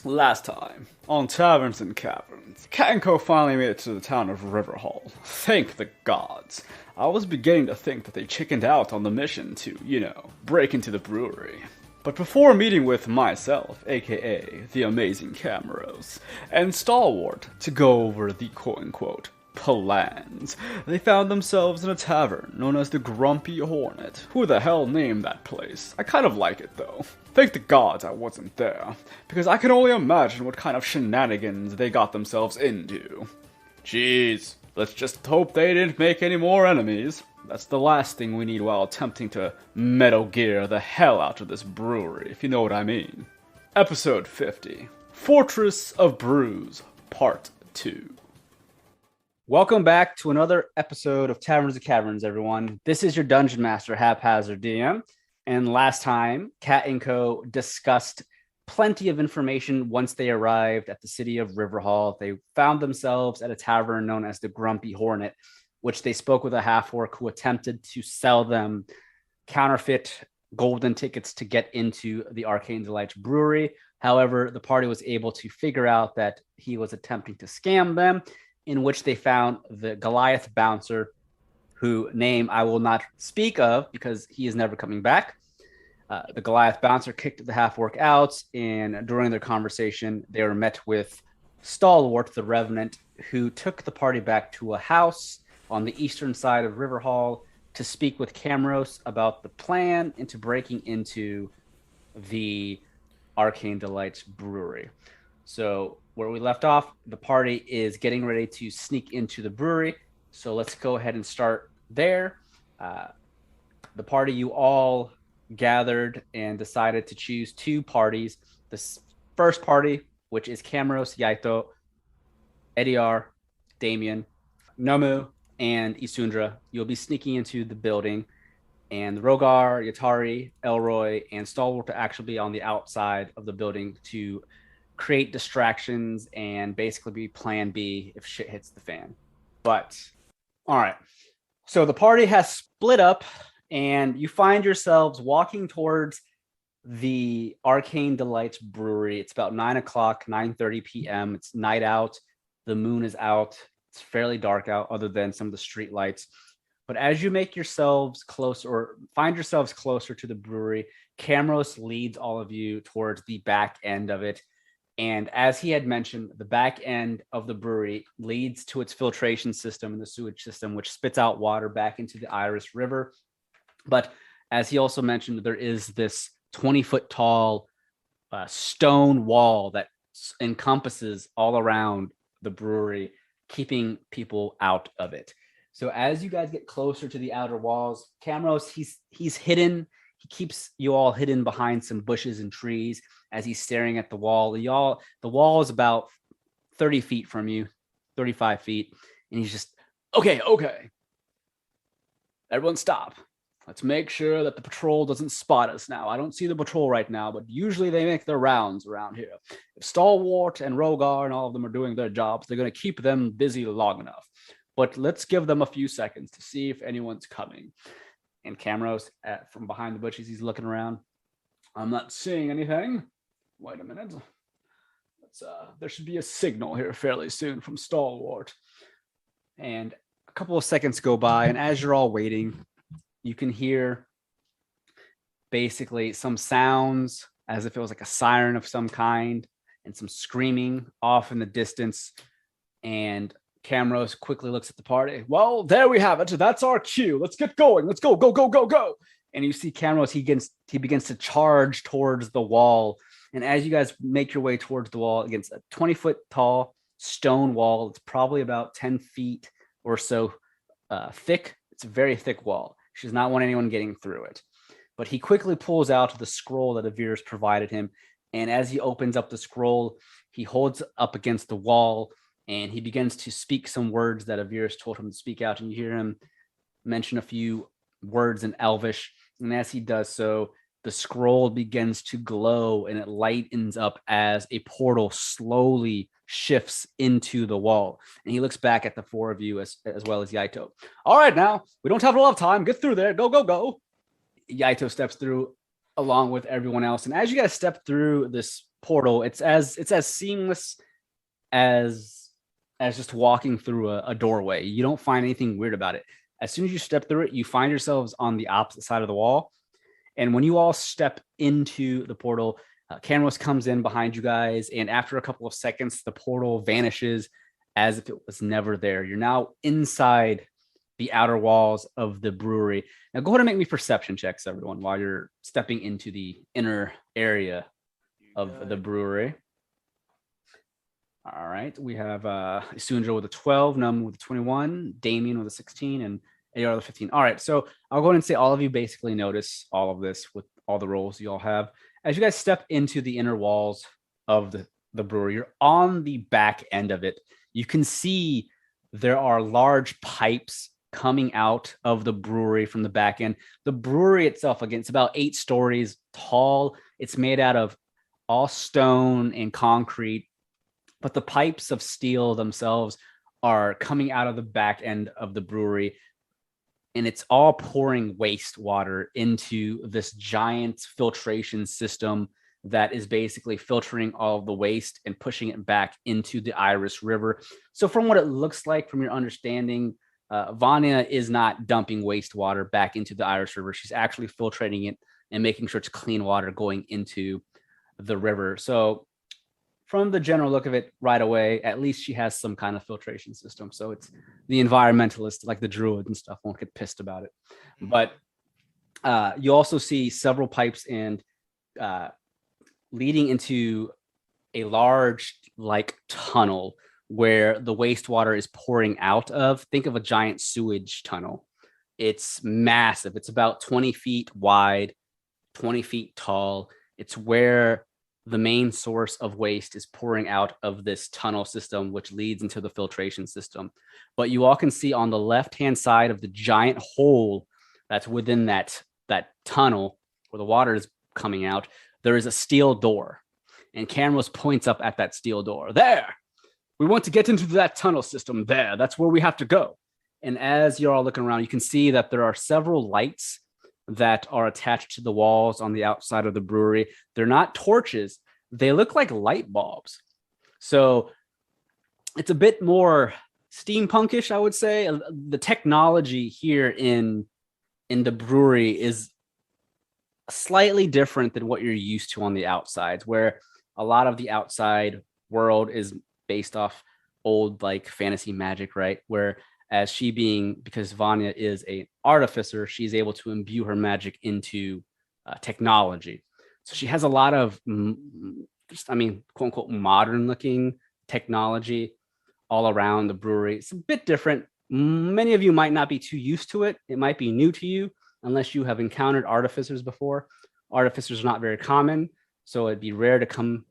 Last time, on Taverns and Caverns, Cat and Co. finally made it to the town of Riverhall. Thank the gods. I was beginning to think that they chickened out on the mission to, break into the brewery. But before meeting with myself, aka the amazing Kameros, and Stalwart to go over the quote-unquote plans, they found themselves in a tavern known as the Grumpy Hornet. Who the hell named that place? I kind of like it though. Thank the gods I wasn't there, because I can only imagine what kind of shenanigans they got themselves into. Jeez, let's just hope they didn't make any more enemies. That's the last thing we need while attempting to Metal Gear the hell out of this brewery, if you know what I mean. Episode 50, Fortress of Brews, Part 2. Welcome back to another episode of Taverns and Caverns, everyone. This is your Dungeon Master, Haphazard DM. And last time, Cat & Co. discussed plenty of information once they arrived at the city of Riverhall. They found themselves at a tavern known as the Grumpy Hornet, which they spoke with a half-orc who attempted to sell them counterfeit golden tickets to get into the Arcane Delights Brewery. However, the party was able to figure out that he was attempting to scam them, in which they found the Goliath bouncer, who name I will not speak of because he is never coming back. The Goliath bouncer kicked the half-orc out, and during their conversation, they were met with Stalwart, the Revenant, who took the party back to a house on the eastern side of Riverhall to speak with Kameros about the plan into breaking into the Arcane Delights Brewery. So where we left off, the party is getting ready to sneak into the brewery. So let's go ahead and start there. The party, you all gathered and decided to choose two parties. The first party, which is Kameros, Yaito, Edeyar, Damien, Nomu, and Isundra. You'll be sneaking into the building, and Rogar, Yatari, Elroy, and Stalwart to actually be on the outside of the building to create distractions and basically be plan B if shit hits the fan. But, all right. So the party has split up, and you find yourselves walking towards the Arcane Delights Brewery. It's about 9 o'clock, 9:30 p.m. It's night out. The moon is out. It's fairly dark out other than some of the street lights. But as you make yourselves closer or find yourselves closer to the brewery, Kameros leads all of you towards the back end of it. And as he had mentioned, the back end of the brewery leads to its filtration system and the sewage system, which spits out water back into the Iris River. But as he also mentioned, there is this 20-foot tall stone wall that encompasses all around the brewery, keeping people out of it. So as you guys get closer to the outer walls, Kameros, he's hidden. He keeps you all hidden behind some bushes and trees as he's staring at the wall. The wall is about 30 feet from you, 35 feet. And he's just, okay. Everyone stop. Let's make sure that the patrol doesn't spot us now. I don't see the patrol right now, but usually they make their rounds around here. If Stalwart and Rogar and all of them are doing their jobs, they're going to keep them busy long enough. But let's give them a few seconds to see if anyone's coming. And Kameros, from behind the bushes, he's looking around. I'm not seeing anything. Wait a minute. There should be a signal here fairly soon from Stalwart. And a couple of seconds go by, and as you're all waiting, you can hear basically some sounds as if it was like a siren of some kind and some screaming off in the distance. And Kameros quickly looks at the party. Well, there we have it. That's our cue. Let's get going. Let's go. And you see Kameros, he begins to charge towards the wall. And as you guys make your way towards the wall against a 20-foot tall stone wall, it's probably about 10 feet or so thick. It's a very thick wall. She does not want anyone getting through it. But he quickly pulls out the scroll that Avir's provided him. And as he opens up the scroll, he holds up against the wall and he begins to speak some words that Avir's told him to speak out. And you hear him mention a few words in Elvish. And as he does so, the scroll begins to glow and it lightens up as a portal slowly shifts into the wall. And he looks back at the four of you as well as Yaito. All right, now, we don't have a lot of time. Get through there. Go. Yaito steps through along with everyone else. And as you guys step through this portal. It's as seamless as just walking through a doorway. You don't find anything weird about it. As soon as you step through it, you find yourselves on the opposite side of the wall. And when you all step into the portal, Kameros comes in behind you guys, and after a couple of seconds, the portal vanishes as if it was never there. You're now inside the outer walls of the brewery. Now go ahead and make me perception checks, everyone, while you're stepping into the inner area of the brewery. All right, we have Isundra with a 12, Nomu with a 21, Damien with a 16, and Edeyar with a 15. All right, so I'll go ahead and say all of you basically notice all of this with all the roles you all have. As you guys step into the inner walls of the brewery, you're on the back end of it. You can see there are large pipes coming out of the brewery from the back end. The brewery itself, again, it's about 8 stories tall. It's made out of all stone and concrete, but the pipes of steel themselves are coming out of the back end of the brewery, and it's all pouring wastewater into this giant filtration system that is basically filtering all of the waste and pushing it back into the Iris River. So from what it looks like, from your understanding, Vania is not dumping wastewater back into the Iris River. She's actually filtrating it and making sure it's clean water going into the river. So from the general look of it right away, at least she has some kind of filtration system. So it's the environmentalists like the druid and stuff won't get pissed about it. But you also see several pipes and leading into a large like tunnel where the wastewater is pouring out of. Think of a giant sewage tunnel. It's massive. It's about 20 feet wide, 20 feet tall. It's where the main source of waste is pouring out of this tunnel system, which leads into the filtration system. But you all can see on the left-hand side of the giant hole that's within that tunnel where the water is coming out, there is a steel door. And Kameros points up at that steel door. There! We want to get into that tunnel system there. That's where we have to go. And as you're all looking around, you can see that there are several lights that are attached to the walls on the outside of the brewery. They're not torches. They look like light bulbs. So it's a bit more steampunkish, I would say. The technology here in the brewery is slightly different than what you're used to on the outsides, where a lot of the outside world is based off old like fantasy magic, right? Where as she being, because Vania is an artificer, she's able to imbue her magic into technology. So she has a lot of, just, I mean, quote unquote, modern looking technology all around the brewery. It's a bit different. Many of you might not be too used to it. It might be new to you unless you have encountered artificers before. Artificers are not very common, so it'd be rare to come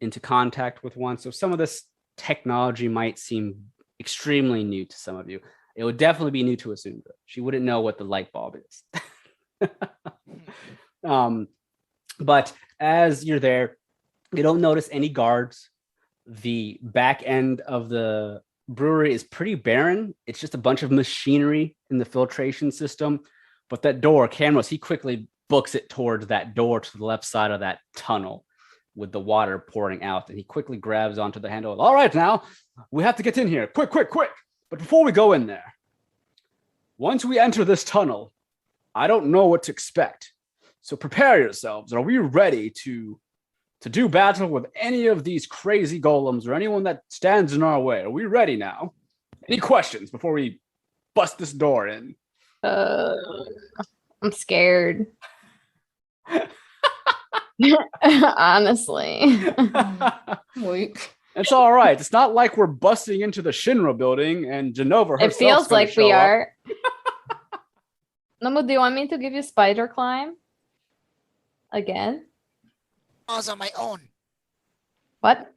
into contact with one. So some of this technology might seem extremely new to some of you. It would definitely be new to Isundra. She wouldn't know what the light bulb is. But as you're there, you don't notice any guards. The back end of the brewery is pretty barren. It's just a bunch of machinery in the filtration system. But that door, Kameros, he quickly books it towards that door to the left side of that tunnel with the water pouring out. And he quickly grabs onto the handle. All right, now we have to get in here. Quick, quick, quick. But before we go in there, once we enter this tunnel, I don't know what to expect. So prepare yourselves. Are we ready to do battle with any of these crazy golems or anyone that stands in our way? Are we ready now? Any questions before we bust this door in? I'm scared. Honestly. Weak. It's all right. It's not like we're busting into the Shinra building and Genova herself. It feels like we are. Nomu, do you want me to give you spider climb? Again? Walls on my own. What?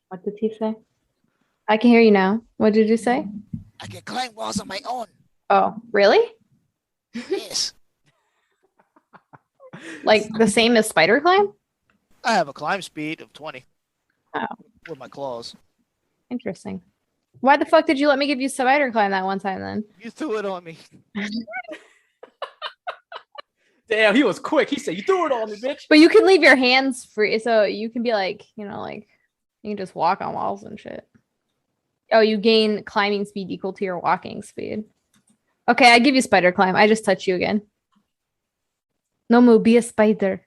What did he say? I can hear you now. What did you say? I can climb walls on my own. Oh, really? Yes. Like the same as spider climb? I have a climb speed of 20. Oh. With my claws. Interesting. Why the fuck did you let me give you spider climb that one time then? You threw it on me. Damn, he was quick. He said, "You threw it on me, bitch." But you can leave your hands free, so you can be like, like you can just walk on walls and shit. Oh, you gain climbing speed equal to your walking speed. Okay, I give you spider climb. I just touch you again. Nomu, be a spider.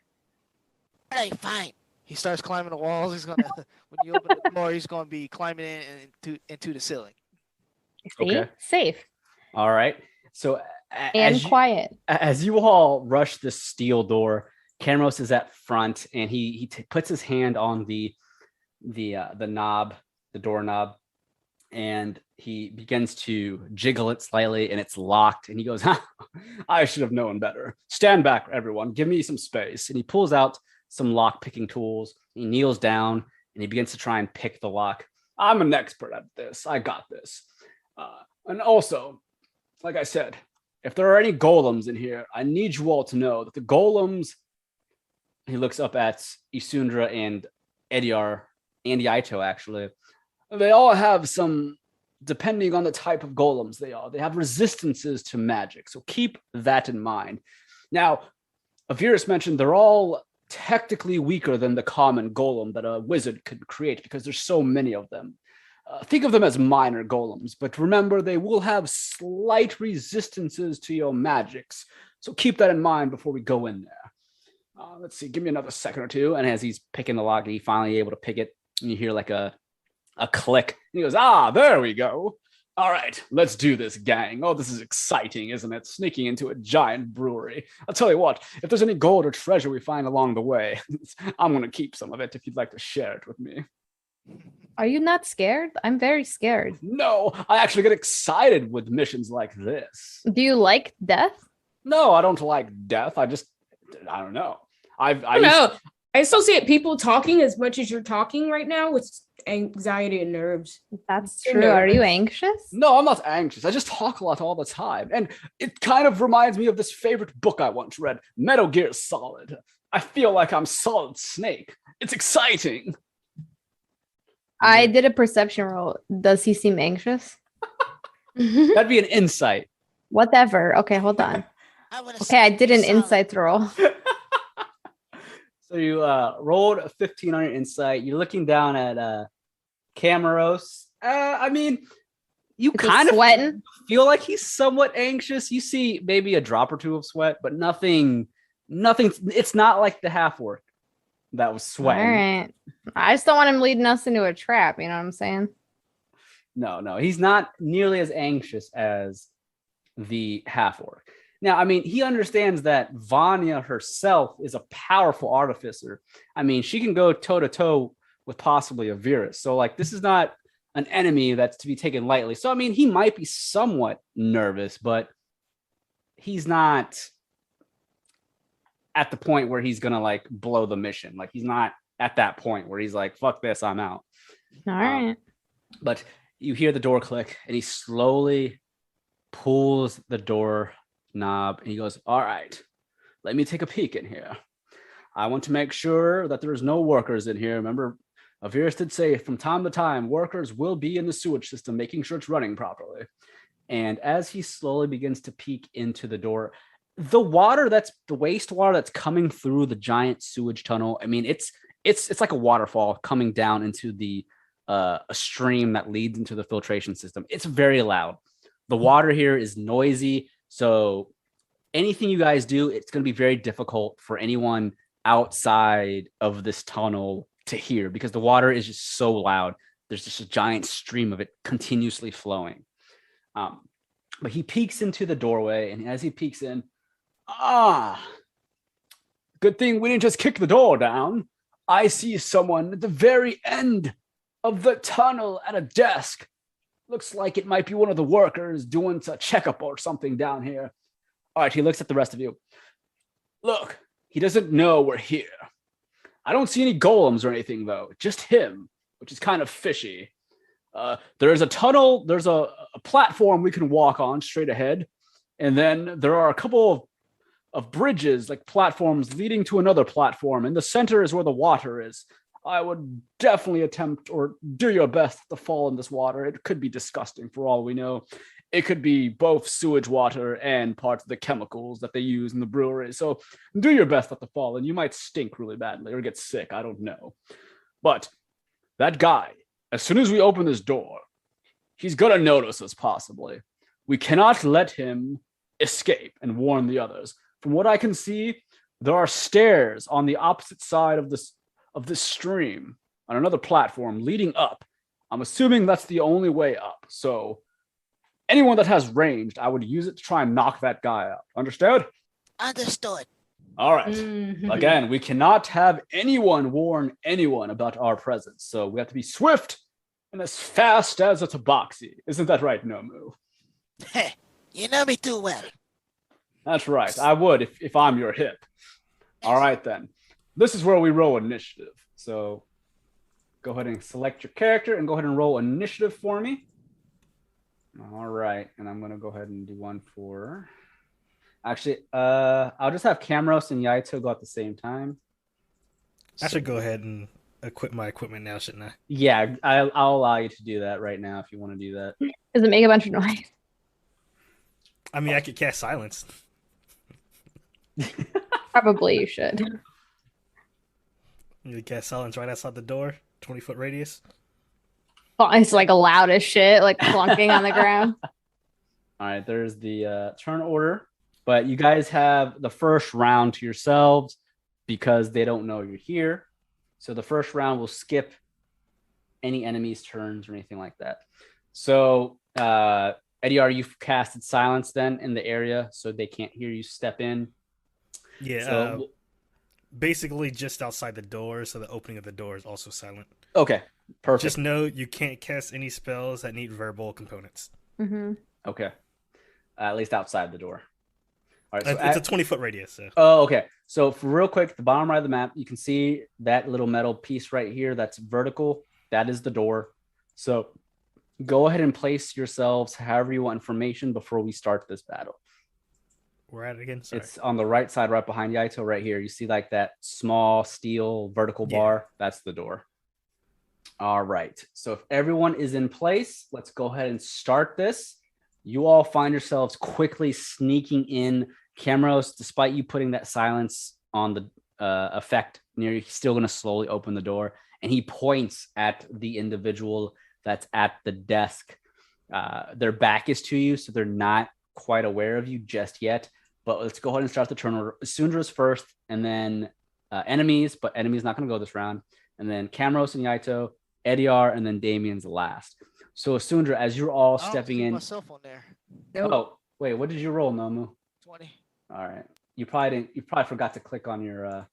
Hey, fine. He starts climbing the walls. He's gonna when you open the door, he's gonna be climbing into the ceiling. See? Okay. Safe All right. So and quiet. As you all rush the steel door, Kameros is at front, and he puts his hand on the knob, the doorknob, and he begins to jiggle it slightly, and it's locked. And he goes, "I should have known better. Stand back, everyone. Give me some space." And he pulls out some lock picking tools. He kneels down and he begins to try and pick the lock. "I'm an expert at this. I got this. And also, like I said, if there are any golems in here, I need you all to know that the golems," he looks up at Isundra and Edeyar, and Yaito actually, "they all have some, depending on the type of golems they are, they have resistances to magic. So keep that in mind. Now, Avirus mentioned they're all technically weaker than the common golem that a wizard could create because there's so many of them. Think of them as minor golems, but remember they will have slight resistances to your magics. So keep that in mind before we go in there. Let's see, give me another second or two." And as he's picking the lock, he's finally able to pick it, and you hear like a click. And he goes, "There we go. All right, let's do this, gang. Oh, this is exciting, isn't it? Sneaking into a giant brewery. I'll tell you what, if there's any gold or treasure we find along the way, I'm going to keep some of it if you'd like to share it with me." Are you not scared? I'm very scared. No, I actually get excited with missions like this. Do you like death? No, I don't like death. I don't know. I don't know. I associate people talking as much as you're talking right now with anxiety and nerves. That's You're true. Are nervous. you anxious? No, I'm not anxious. I just talk a lot all the time. And it kind of reminds me of this favorite book I once read, Metal Gear Solid. I feel like I'm Solid Snake. It's exciting. I did a perception roll. Does he seem anxious? That'd be an insight. Whatever. Okay, hold on. Okay, I did an insight roll. So you rolled a 15 on your insight. You're looking down at Kameros. I mean, you kind of sweating. Feel like he's somewhat anxious. You see maybe a drop or two of sweat, but nothing. It's not like the half orc that was sweating. All right. I just don't want him leading us into a trap. You know what I'm saying? No, he's not nearly as anxious as the half orc. Now, I mean, he understands that Vania herself is a powerful artificer. I mean, she can go toe to toe with possibly a virus. So, like, this is not an enemy that's to be taken lightly. So, I mean, he might be somewhat nervous, but he's not at the point where he's gonna like blow the mission. Like, he's not at that point where he's like, "Fuck this, I'm out." All right. But you hear the door click, and he slowly pulls the door knob, and he goes, "All right, let me take a peek in here. I want to make sure that there's no workers in here. Remember, Avirus did say from time to time, workers will be in the sewage system, making sure it's running properly." And as he slowly begins to peek into the door, the wastewater that's coming through the giant sewage tunnel, I mean, it's like a waterfall coming down into the a stream that leads into the filtration system. It's very loud. The water here is noisy. So anything you guys do, it's going to be very difficult for anyone outside of this tunnel to hear because the water is just so loud. There's just a giant stream of it continuously flowing. But he peeks into the doorway, and as he peeks in, good thing we didn't just kick the door down. I see someone at the very end of the tunnel at a desk. Looks like it might be one of the workers doing a checkup or something down here. All right, he looks at the rest of you. Look, he doesn't know we're here. I don't see any golems or anything, though. Just him, which is kind of fishy. There's a tunnel. There's a platform we can walk on straight ahead. And then there are a couple of bridges, like platforms leading to another platform. In the center is where the water is. I would definitely attempt or do your best to fall in this water. It could be disgusting for all we know. It could be both sewage water and parts of the chemicals that they use in the brewery. So do your best not to fall, and you might stink really badly or get sick. I don't know. But that guy, as soon as we open this door, he's going to notice us possibly. We cannot let him escape and warn the others. From what I can see, there are stairs on the opposite side of this stream on another platform leading up. I'm assuming that's the only way up. So anyone that has ranged, I would use it to try and knock that guy out. Understood? Understood. All right. Mhm. Again, we cannot have anyone warn anyone about our presence. So we have to be swift and as fast as a tabaxi. Isn't that right, Nomu? Heh, you know me too well. That's right. I would if I'm your hip. All right, then. This is where we roll initiative. So go ahead and select your character and go ahead and roll initiative for me. All right. And I'm going to go ahead and do one for... Actually, I'll just have Kameros and Yaito go at the same time. I should go ahead and equip my equipment now, shouldn't I? Yeah, I'll allow you to do that right now if you want to do that. Does it make a bunch of noise? I mean, I could cast silence. Probably you should. You could cast silence right outside the door, 20-foot radius. Well, it's like loud as shit, like clunking on the ground. All right, there's the turn order. But you guys have the first round to yourselves because they don't know you're here. So the first round will skip any enemy's turns or anything like that. So, Edeyar, you've casted silence then in the area so they can't hear you step in. Yeah, So, basically just outside the door, so the opening of the door is also silent. okay, perfect. Just know you can't cast any spells that need verbal components. Mm-hmm. Okay, at least outside the door. All right, so It's a 20-foot radius. So. Oh, okay. So for real quick, the bottom right of the map, you can see that little metal piece right here that's vertical. That is the door. So go ahead and place yourselves however you want information before we start this battle. We're at it again. Sorry. It's on the right side, right behind Yaito, right here. You see like that small steel vertical bar? That's the door. All right. So if everyone is in place, let's go ahead and start this. You all find yourselves quickly sneaking in. Kameros, despite you putting that silence on the effect near you, he's still going to slowly open the door. And he points at the individual that's at the desk. Their back is to you, so they're not quite aware of you just yet. But let's go ahead and start the turn order. Isundra's first, and then enemies, but enemies not going to go this round. And then Kameros and Yaito, Edeyar, and then Damien's last. So Isundra, as you're all stepping in. Myself on there. Oh, wait, what did you roll, Nomu? 20. All right. You probably forgot to click on your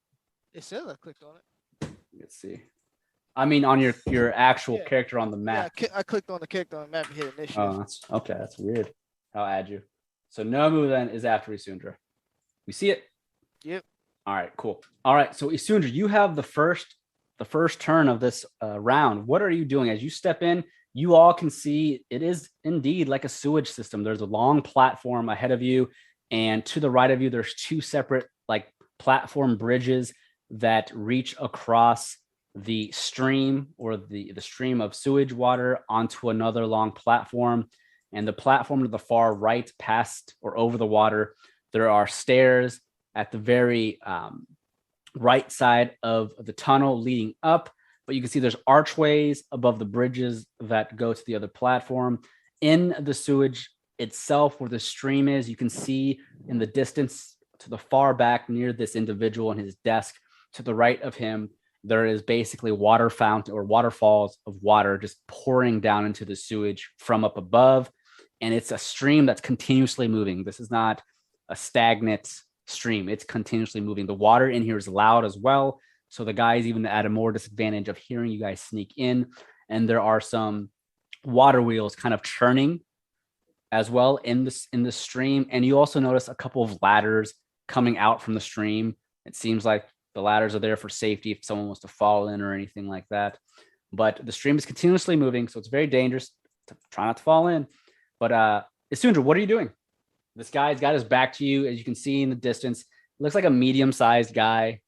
It says I clicked on it. let's see. I mean on your actual character on the map. Yeah, I clicked on the character on the map and hit initiative. Oh, that's okay. That's weird. I'll add you. So Nomu then is after Isundra. We see it? Yep. All right, cool. All right, so Isundra, you have the first turn of this round. What are you doing? As you step in, you all can see it is indeed like a sewage system. There's a long platform ahead of you, and to the right of you, there's two separate like platform bridges that reach across the stream or the stream of sewage water onto another long platform. And the platform to the far right, past or over the water, there are stairs at the very right side of the tunnel leading up. But you can see there's archways above the bridges that go to the other platform. In the sewage itself, where the stream is, you can see in the distance to the far back near this individual and his desk, to the right of him, there is basically water fountain or waterfalls of water just pouring down into the sewage from up above. And it's a stream that's continuously moving. This is not a stagnant stream. It's continuously moving. The water in here is loud as well. So the guys even at a more disadvantage of hearing you guys sneak in. And there are some water wheels kind of churning as well in the stream. And you also notice a couple of ladders coming out from the stream. It seems like the ladders are there for safety if someone wants to fall in or anything like that. But the stream is continuously moving, so it's very dangerous. Try not to fall in. But Isundra, what are you doing? This guy's got his back to you, as you can see in the distance. Looks like a medium-sized guy.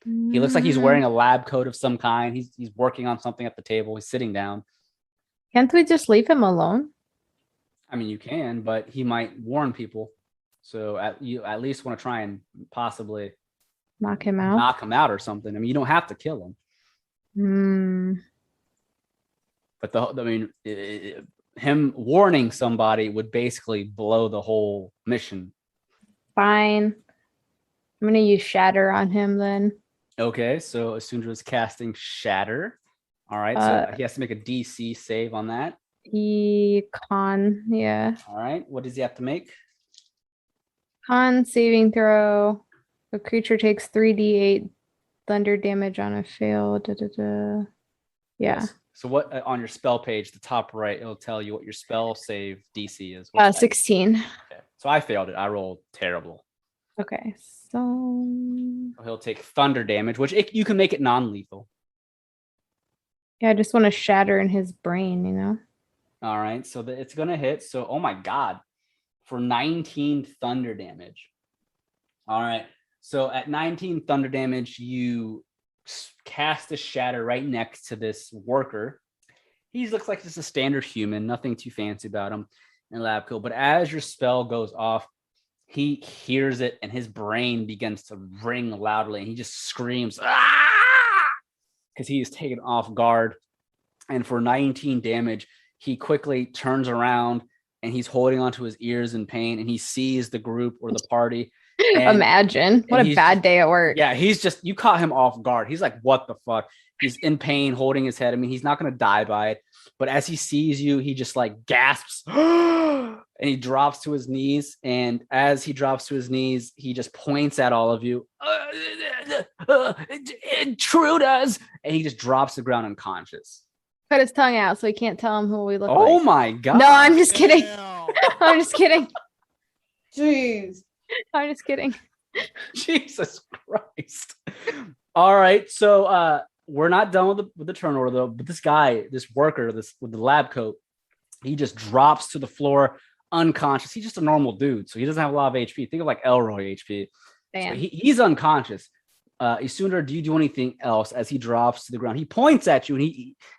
He looks like he's wearing a lab coat of some kind. He's working on something at the table. He's sitting down. Can't we just leave him alone? I mean, you can, but he might warn people. So you at least want to try and possibly Knock him out. knock him out or something. I mean, you don't have to kill him. But him warning somebody would basically blow the whole mission. Fine. I'm gonna use Shatter on him then. Okay, so Isundra is casting Shatter. All right, so he has to make a DC save on that. Yeah. All right, what does he have to make? Con saving throw. The creature takes 3d8 thunder damage on a fail. Yeah. Yes. So what on your spell page, the top right, it'll tell you what your spell save DC is. What's that? 16. Okay. So I failed it. I rolled terrible. Okay, so He'll take thunder damage, which you can make it non-lethal. yeah, I just want to shatter in his brain, you know. All right, so it's gonna hit. So oh my god, for 19 thunder damage. All right, so at 19 thunder damage, you cast a shatter right next to this worker. He looks like just a standard human, nothing too fancy about him in lab coat. But as your spell goes off, he hears it and his brain begins to ring loudly and he just screams because he is taken off guard. And for 19 damage, he quickly turns around and he's holding onto his ears in pain and he sees the group or the party. Imagine what a bad day at work. Yeah, you caught him off guard. He's like, what the fuck? He's in pain, holding his head. I mean, he's not going to die by it. But as he sees you, he just like gasps and he drops to his knees. And as he drops to his knees, he just points at all of you. Intruders! And he just drops to the ground unconscious. Cut his tongue out so he can't tell him who we look like. Oh my God. No, I'm just kidding. I'm just kidding. Jeez. I'm just kidding. Jesus Christ. All right. So we're not done with the turn order though. But this guy, this worker, with the lab coat, he just drops to the floor unconscious. He's just a normal dude. So he doesn't have a lot of HP. Think of like Elroy HP. Damn. So he's unconscious. Isundra, do you do anything else as he drops to the ground? He points at you and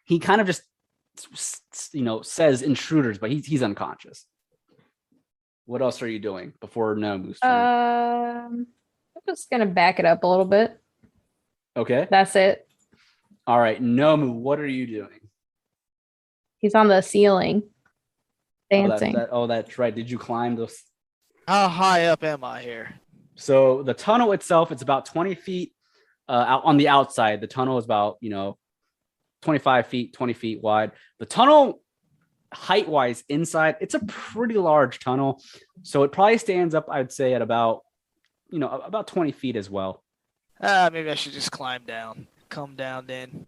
he kind of just says intruders, but he's unconscious. What else are you doing before Nomu's turn? I'm just gonna back it up a little bit. Okay. That's it. All right, Nomu, what are you doing? He's on the ceiling, dancing. That's right. Did you climb those? How high up am I here? So the tunnel itself, it's about 20 feet out on the outside. The tunnel is about 25 feet, 20 feet wide. The tunnel, height-wise, inside, it's a pretty large tunnel. So it probably stands up, I'd say, at about 20 feet as well. Maybe I should just climb down. Come down then.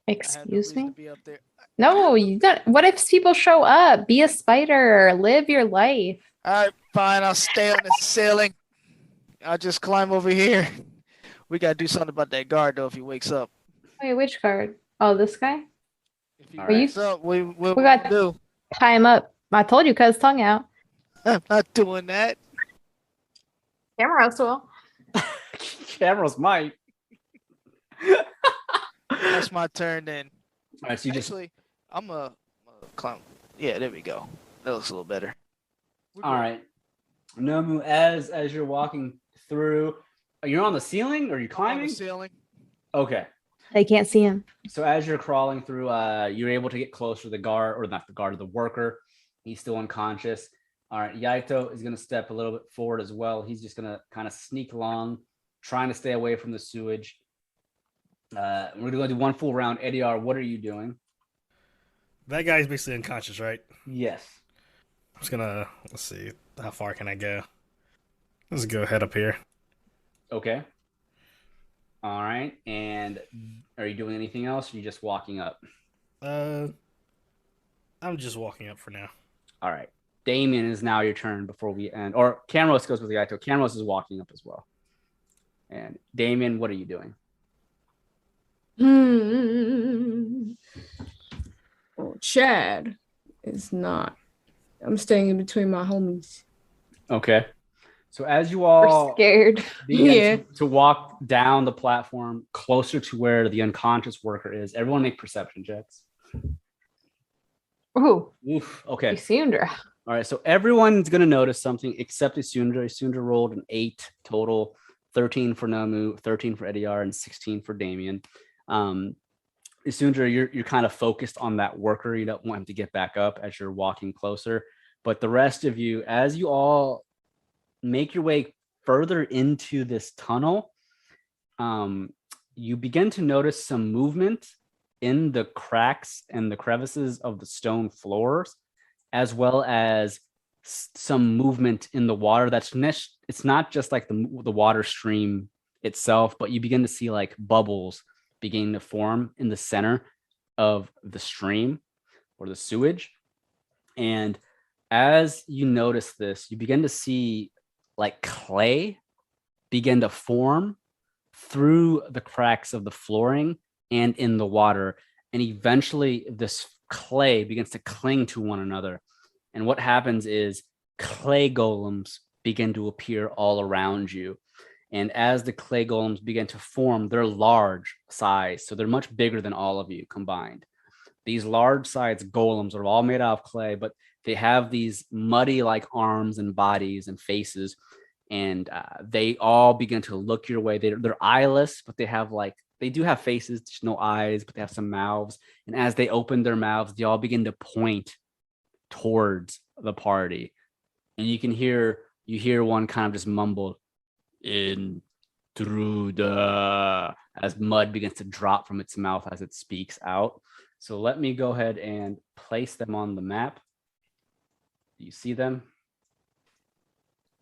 Excuse me? To be up there. No, you don't. What if people show up? Be a spider. Live your life. All right, fine. I'll stay on the ceiling. I'll just climb over here. We got to do something about that guard, though, if he wakes up. Wait, which guard? Oh, this guy? If he Are you- wakes up, we got- do. Tie him up. I told you, cut his tongue out. I'm not doing that. Kameros will. Cameras might. That's my turn then. All right, so you Actually, I'm a clown. Yeah, there we go. That looks a little better. all right. Nomu, as you're walking through, you're on the ceiling or are you On the climbing? ceiling. Okay. They can't see him. So as you're crawling through, you're able to get closer to the guard, or not the guard, the worker. He's still unconscious. All right, Yaito is going to step a little bit forward as well. He's just going to kind of sneak along, trying to stay away from the sewage. We're going to do one full round. Edeyar, what are you doing? That guy's basically unconscious, right? Yes. I'm just gonna, let's see, how far can I go? Let's go head up here. Okay. All right. And are you doing anything else? Or are you just walking up? I'm just walking up for now. All right. Damien, is now your turn before we end. Or Kameros goes with Yaito. Kameros is walking up as well. And Damien, what are you doing? Well, Chad is not. I'm staying in between my homies. Okay. So as you We're all scared. begin to walk down the platform closer to where the unconscious worker is, everyone make perception checks. Ooh, Oof. Okay. Isundra. All right, so everyone's gonna notice something except Isundra. Isundra rolled an 8 total, 13 for Nomu, 13 for Edeyar, and 16 for Damien. Isundra, you're kind of focused on that worker. You don't want him to get back up as you're walking closer. But the rest of you, as you all make your way further into this tunnel, you begin to notice some movement in the cracks and the crevices of the stone floors, as well as some movement in the water. It's not just like the water stream itself, but you begin to see like bubbles beginning to form in the center of the stream or the sewage. And as you notice this, you begin to see like clay begin to form through the cracks of the flooring and in the water. And eventually this clay begins to cling to one another. And what happens is clay golems begin to appear all around you. And as the clay golems begin to form, they're large size. So they're much bigger than all of you combined. These large size golems are all made out of clay, but they have these muddy like arms and bodies and faces. And they all begin to look your way. They're eyeless, but they do have faces, just no eyes, but they have some mouths. And as they open their mouths, they all begin to point towards the party. And you hear one kind of just mumble, "Intruder," as mud begins to drop from its mouth as it speaks out. So let me go ahead and place them on the map. Do you see them?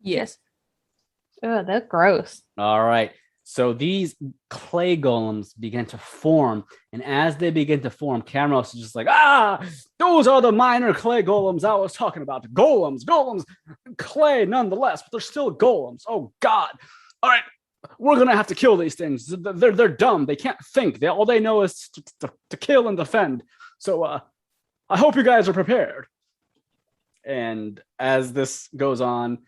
Yes. Oh, that's gross. All right. So these clay golems begin to form, and as they begin to form, Kameros is just like, those are the minor clay golems I was talking about. Golems, clay nonetheless, but they're still golems. Oh God. All right, we're gonna have to kill these things. They're dumb. They can't think. All they know is to kill and defend. So I hope you guys are prepared. And as this goes on,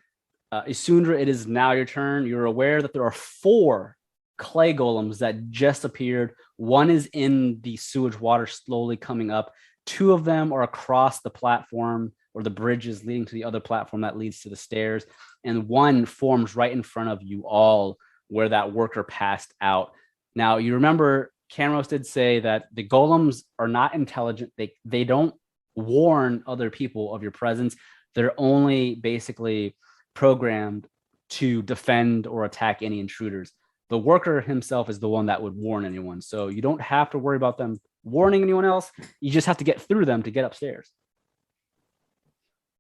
Isundra, it is now your turn. You're aware that there are 4 clay golems that just appeared. One is in the sewage water slowly coming up. 2 of them are across the platform or the bridges leading to the other platform that leads to the stairs. And one forms right in front of you all where that worker passed out. Now, you remember Kameros did say that the golems are not intelligent. They don't warn other people of your presence. They're only basically programmed to defend or attack any intruders. The worker himself is the one that would warn anyone. So you don't have to worry about them warning anyone else. You just have to get through them to get upstairs.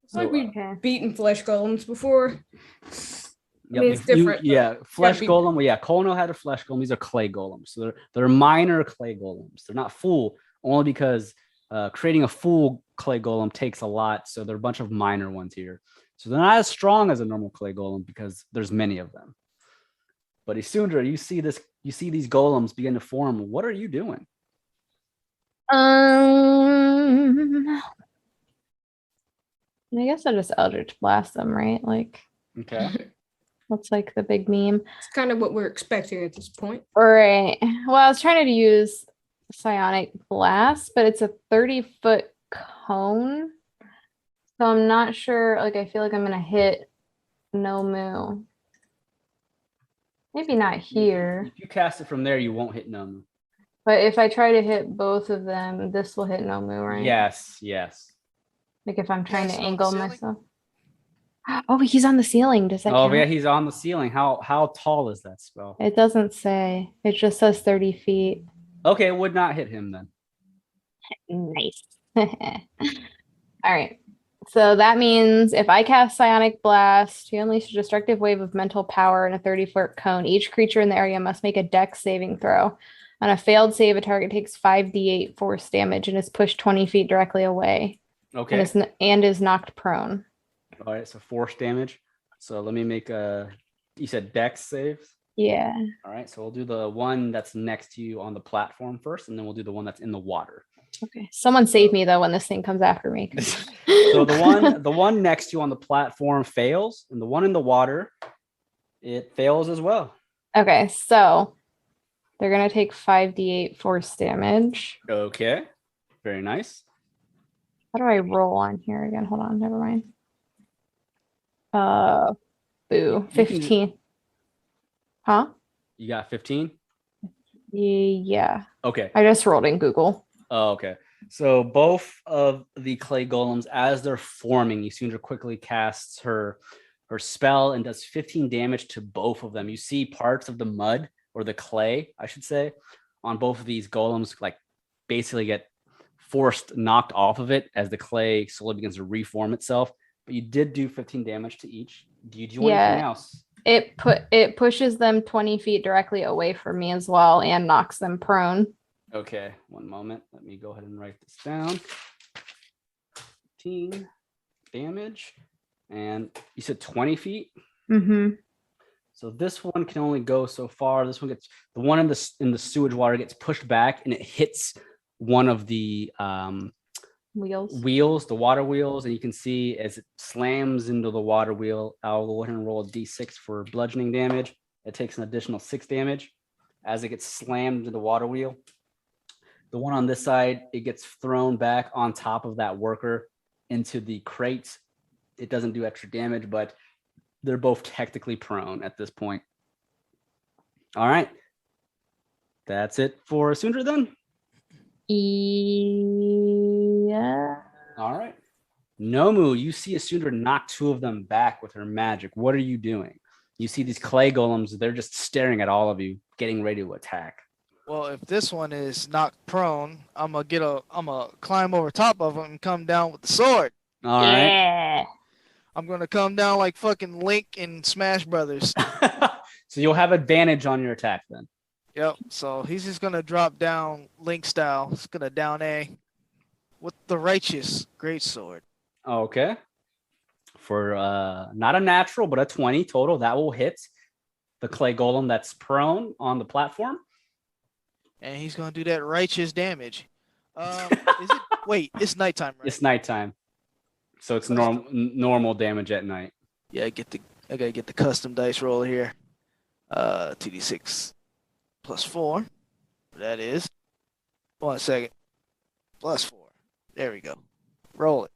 It's like we've beaten flesh golems before. Yep. I mean, it's different. Flesh golem. Well, Kolno had a flesh golem. These are clay golems. So they're minor clay golems. They're not full, only because creating a full clay golem takes a lot. So there are a bunch of minor ones here. So they're not as strong as a normal clay golem because there's many of them. But Isundra, you see these golems begin to form. What are you doing? I guess I'll just Eldritch Blast them, right? Like, Okay. that's like the big meme. It's kind of what we're expecting at this point. Right. Well, I was trying to use Psionic Blast, but it's a 30-foot cone. So I'm not sure. Like, I feel like I'm going to hit Nomu. Maybe not here. If you cast it from there, you won't hit Nomu. But if I try to hit both of them, this will hit Nomu, right? Yes. Like if I'm trying to Yes, on the angle ceiling? myself. Oh, he's on the ceiling. Does that count? Yeah, he's on the ceiling. How tall is that spell? It doesn't say. It just says 30 feet. Okay, it would not hit him then. Nice. All right. So that means if I cast Psionic Blast, you unleash a destructive wave of mental power in a 30-foot cone. Each creature in the area must make a dex saving throw. On a failed save, a target takes 5d8 force damage and is pushed 20 feet directly away. Okay. And is knocked prone. All right, so force damage. So let me make you said dex saves? Yeah. All right, so we'll do the one that's next to you on the platform first, and then we'll do the one that's in the water. Okay. Someone save me though when this thing comes after me. So the one next to you on the platform fails, and the one in the water, it fails as well. Okay, so they're gonna take 5d8 force damage. Okay. Very nice. How do I roll on here again? Hold on, never mind. Boo. You can 15. Huh? You got 15? Yeah. Okay. I just rolled in Google. Oh, okay. So both of the clay golems, as they're forming, Isundra quickly casts her spell and does 15 damage to both of them. You see parts of the mud, or the clay, I should say, on both of these golems, like basically get knocked off of it as the clay slowly begins to reform itself. But you did do 15 damage to each. Do you do anything else? It pushes them 20 feet directly away from me as well and knocks them prone. Okay, one moment. Let me go ahead and write this down. 15 damage. And you said 20 feet? Mm-hmm. So this one can only go so far. This one gets, the one in the sewage water gets pushed back and it hits one of the wheels, the water wheels, and you can see as it slams into the water wheel. I'll go ahead and roll a d6 for bludgeoning damage. It takes an additional 6 damage as it gets slammed into the water wheel. The one on this side, it gets thrown back on top of that worker into the crate. It doesn't do extra damage, but they're both technically prone at this point. All right. That's it for Isundra then? Yeah. All right. Nomu, you see Isundra knock 2 of them back with her magic. What are you doing? You see these clay golems, they're just staring at all of you, getting ready to attack. Well, if this one is knocked prone, I'm gonna climb over top of him and come down with the sword. All right. Yeah. I'm gonna come down like fucking Link in Smash Brothers. So you'll have advantage on your attack then. Yep. So he's just gonna drop down Link style. He's gonna down A with the righteous greatsword. Okay. For not a natural, but a 20 total, that will hit the clay golem that's prone on the platform. And he's gonna do that righteous damage. Wait, it's nighttime, right? It's nighttime. So it's normal damage at night. Yeah, I gotta get the custom dice roll here. 2d6 plus 4. That is 1 second. Plus 4. There we go. Roll it.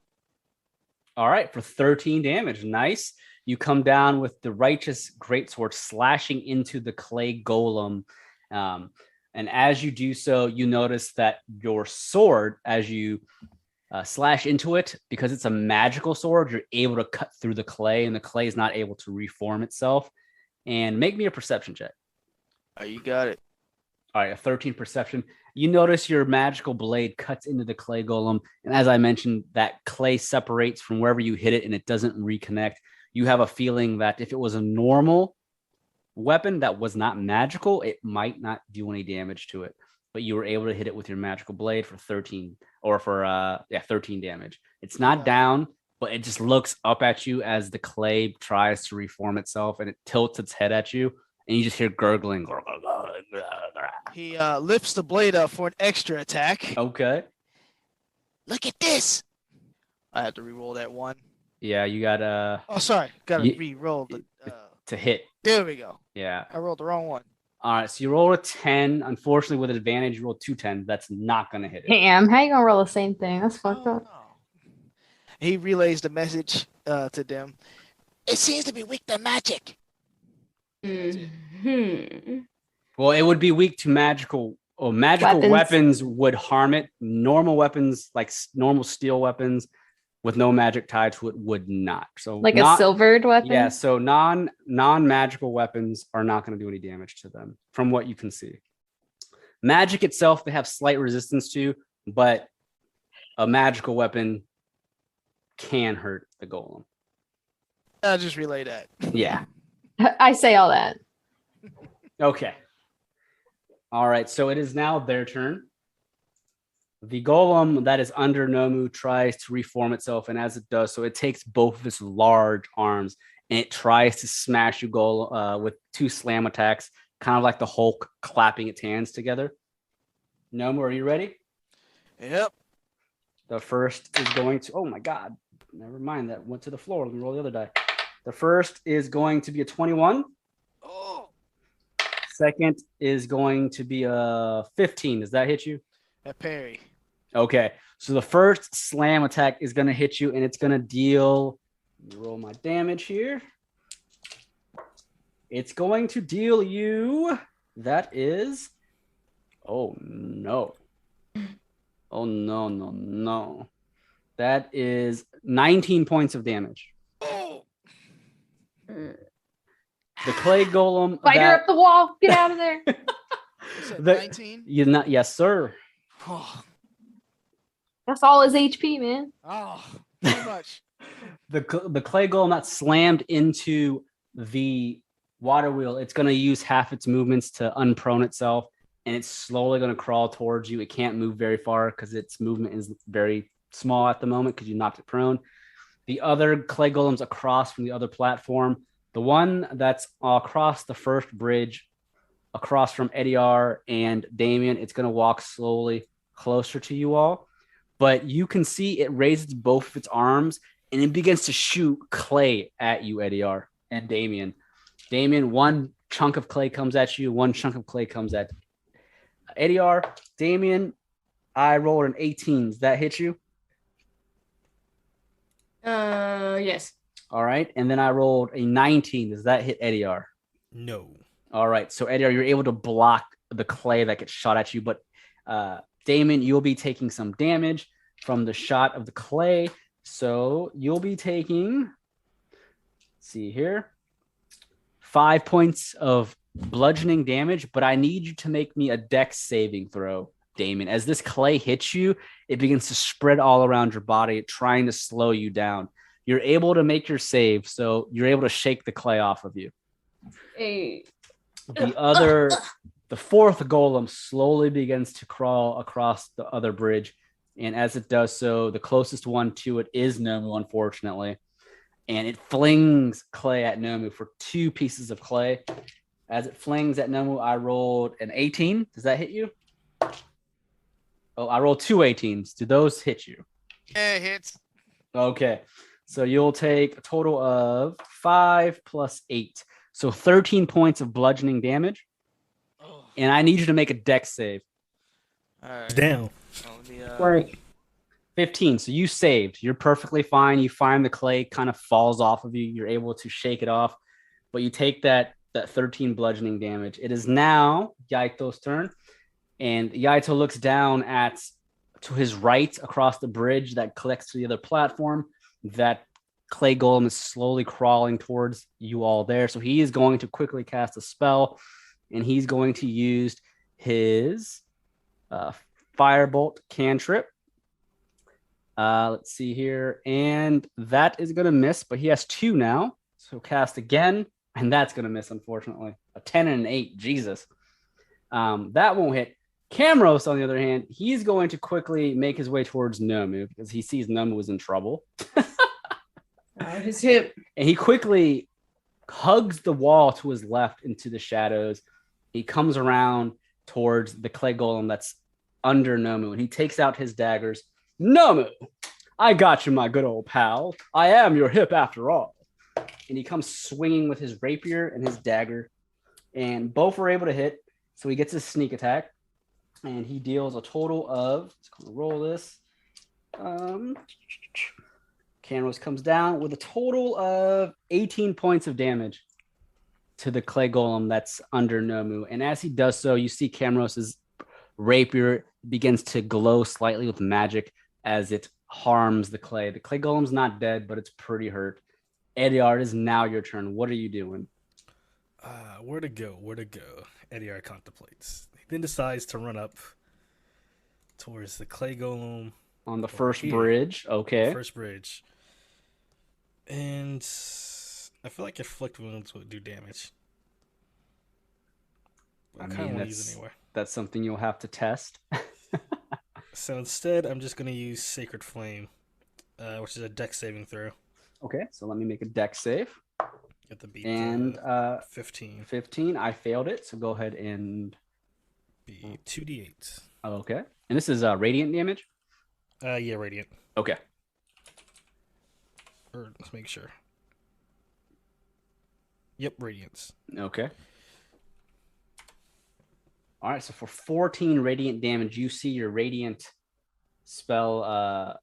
All right, for 13 damage. Nice. You come down with the righteous greatsword slashing into the clay golem. And as you do so, you notice that your sword, as you slash into it, because it's a magical sword, you're able to cut through the clay, and the clay is not able to reform itself. And make me a perception check. Oh, you got it. All right, a 13 perception. You notice your magical blade cuts into the clay golem, and as I mentioned, that clay separates from wherever you hit it, and it doesn't reconnect. You have a feeling that if it was a normal weapon that was not magical, it might not do any damage to it. But you were able to hit it with your magical blade for 13 damage. It's not down, but it just looks up at you as the clay tries to reform itself, and it tilts its head at you, and you just hear gurgling. He lifts the blade up for an extra attack. Okay. Look at this. I have to re-roll that one. Yeah, you got Oh, sorry. Got to re-roll the to hit. There we go. Yeah. I rolled the wrong one. All right, so you roll a 10. Unfortunately, with advantage, you roll 2 10s. That's not going to hit it. Damn, how you gonna roll the same thing? That's fucked up. No. He relays the message to them. It seems to be weak to magic. Mm-hmm. Well, it would be weak to magical. Oh, magical weapons would harm it. Normal weapons, like normal steel weapons with no magic tied to it, would not. So like a silvered weapon? Yeah, so non-magical weapons are not going to do any damage to them, from what you can see. Magic itself, they have slight resistance to, but a magical weapon can hurt the golem. I'll just relay that. Yeah. I say all that. Okay. All right, so it is now their turn. The golem that is under Nomu tries to reform itself, and as it does so, it takes both of its large arms and it tries to smash you with 2 slam attacks, kind of like the Hulk clapping its hands together. Nomu, are you ready? Yep. The first is going to... Oh, my God. Never mind. That went to the floor. Let me roll the other die. The first is going to be a 21. Oh. Second is going to be a 15. Does that hit you? A parry. Okay, so the first slam attack is going to hit you, and it's going to deal Let me roll my damage here. It's going to deal you. That is. Oh no. Oh no. That is 19 points of damage. Oh. The clay golem. Spider up the wall. Get out of there. What's that, 19? You're not. Yes, sir. Oh, That's all his HP, man. too much. The clay golem that slammed into the water wheel, it's going to use half its movements to unprone itself, and it's slowly going to crawl towards you. It can't move very far because its movement is very small at the moment because you knocked it prone. The other clay golems across from the other platform, the one that's across the first bridge, across from Edeyar and Damien, it's going to walk slowly closer to you all. But you can see it raises both of its arms and it begins to shoot clay at you, Edeyar and Damien. Damien, one chunk of clay comes at you, one chunk of clay comes at Edeyar. Damien, I rolled an 18. Does that hit you? Yes. All right. And then I rolled a 19. Does that hit Edeyar? No. All right. So, Edeyar, you're able to block the clay that gets shot at you. But, Damien, you'll be taking some damage from the shot of the clay. So, you'll be taking, let's see here, 5 points of bludgeoning damage. But I need you to make me a dex saving throw, Damien. As this clay hits you, it begins to spread all around your body, trying to slow you down. You're able to make your save, so you're able to shake the clay off of you. Hey. The fourth golem slowly begins to crawl across the other bridge. And as it does so, the closest one to it is Nomu, unfortunately. And it flings clay at Nomu for 2 pieces of clay. As it flings at Nomu, I rolled an 18. Does that hit you? Oh, I rolled 2 18s. Do those hit you? Yeah, it hits. Okay. So you'll take a total of 5 plus 8. So 13 points of bludgeoning damage. Oh. And I need you to make a dex save. All right. Down. Right. 15. So you saved. You're perfectly fine. You find the clay kind of falls off of you. You're able to shake it off. But you take that 13 bludgeoning damage. It is now Yaito's turn. And Yaito looks down to his right across the bridge that connects to the other platform. That clay golem is slowly crawling towards you all there. So he is going to quickly cast a spell, and he's going to use his firebolt cantrip. Let's see here. And that is going to miss, but he has 2 now. So cast again, and that's going to miss, unfortunately. A 10 and an 8. Jesus. That won't hit. Kameros, on the other hand, he's going to quickly make his way towards Nomu because he sees Nomu is in trouble. His hip. And he quickly hugs the wall to his left into the shadows. He comes around towards the clay golem that's under Nomu, and he takes out his daggers. Nomu, I got you, my good old pal. I am your hip after all. And he comes swinging with his rapier and his dagger, and both are able to hit. So he gets his sneak attack. And he deals a total of, let's go roll this. Kameros comes down with a total of 18 points of damage to the clay golem that's under Nomu. And as he does so, you see Kameros' rapier begins to glow slightly with magic as it harms the clay. The clay golem's not dead, but it's pretty hurt. Edeyar, it is now your turn. What are you doing? Where to go? Edeyar contemplates. He then decides to run up towards the clay golem On the first bridge. Okay. First bridge. And I feel like inflict wounds would do damage. I kind of want to use it anyway. That's something you'll have to test. So instead, I'm just going to use Sacred Flame, which is a dex saving throw. Okay, so let me make a dex save. Get the beat. And 15. 15. I failed it, so go ahead and be 2d8. Okay. And this is radiant damage? Yeah, radiant. Okay. Or let's make sure. Yep, radiance. Okay. All right, so for 14 radiant damage, you see your radiant spell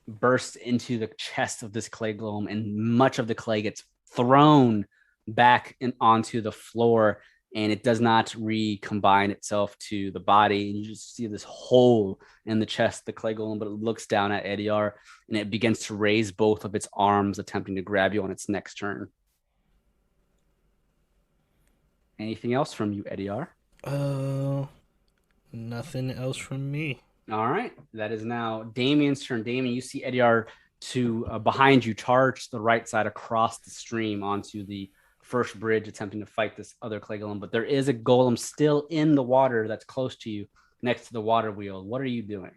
bursts into the chest of this clay golem, and much of the clay gets thrown back onto the floor, and it does not recombine itself to the body. And you just see this hole in the chest of the clay golem, but it looks down at Edeyar, and it begins to raise both of its arms, attempting to grab you on its next turn. Anything else from you, Edeyar? Nothing else from me. All right, that is now Damien's turn. Damien, you see Edeyar behind you charge the right side across the stream onto the first bridge, attempting to fight this other clay golem. But there is a golem still in the water that's close to you, next to the water wheel. What are you doing?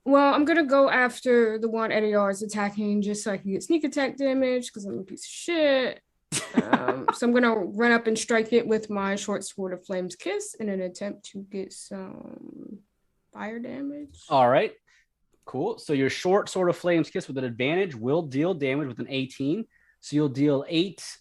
Well, I'm gonna go after the one Edeyar is attacking just so I can get sneak attack damage because I'm a piece of shit. So I'm gonna run up and strike it with my short sword of Flame's Kiss in an attempt to get some fire damage. All right, cool. So your short sword of Flame's Kiss with an advantage will deal damage with an 18. So you'll deal 8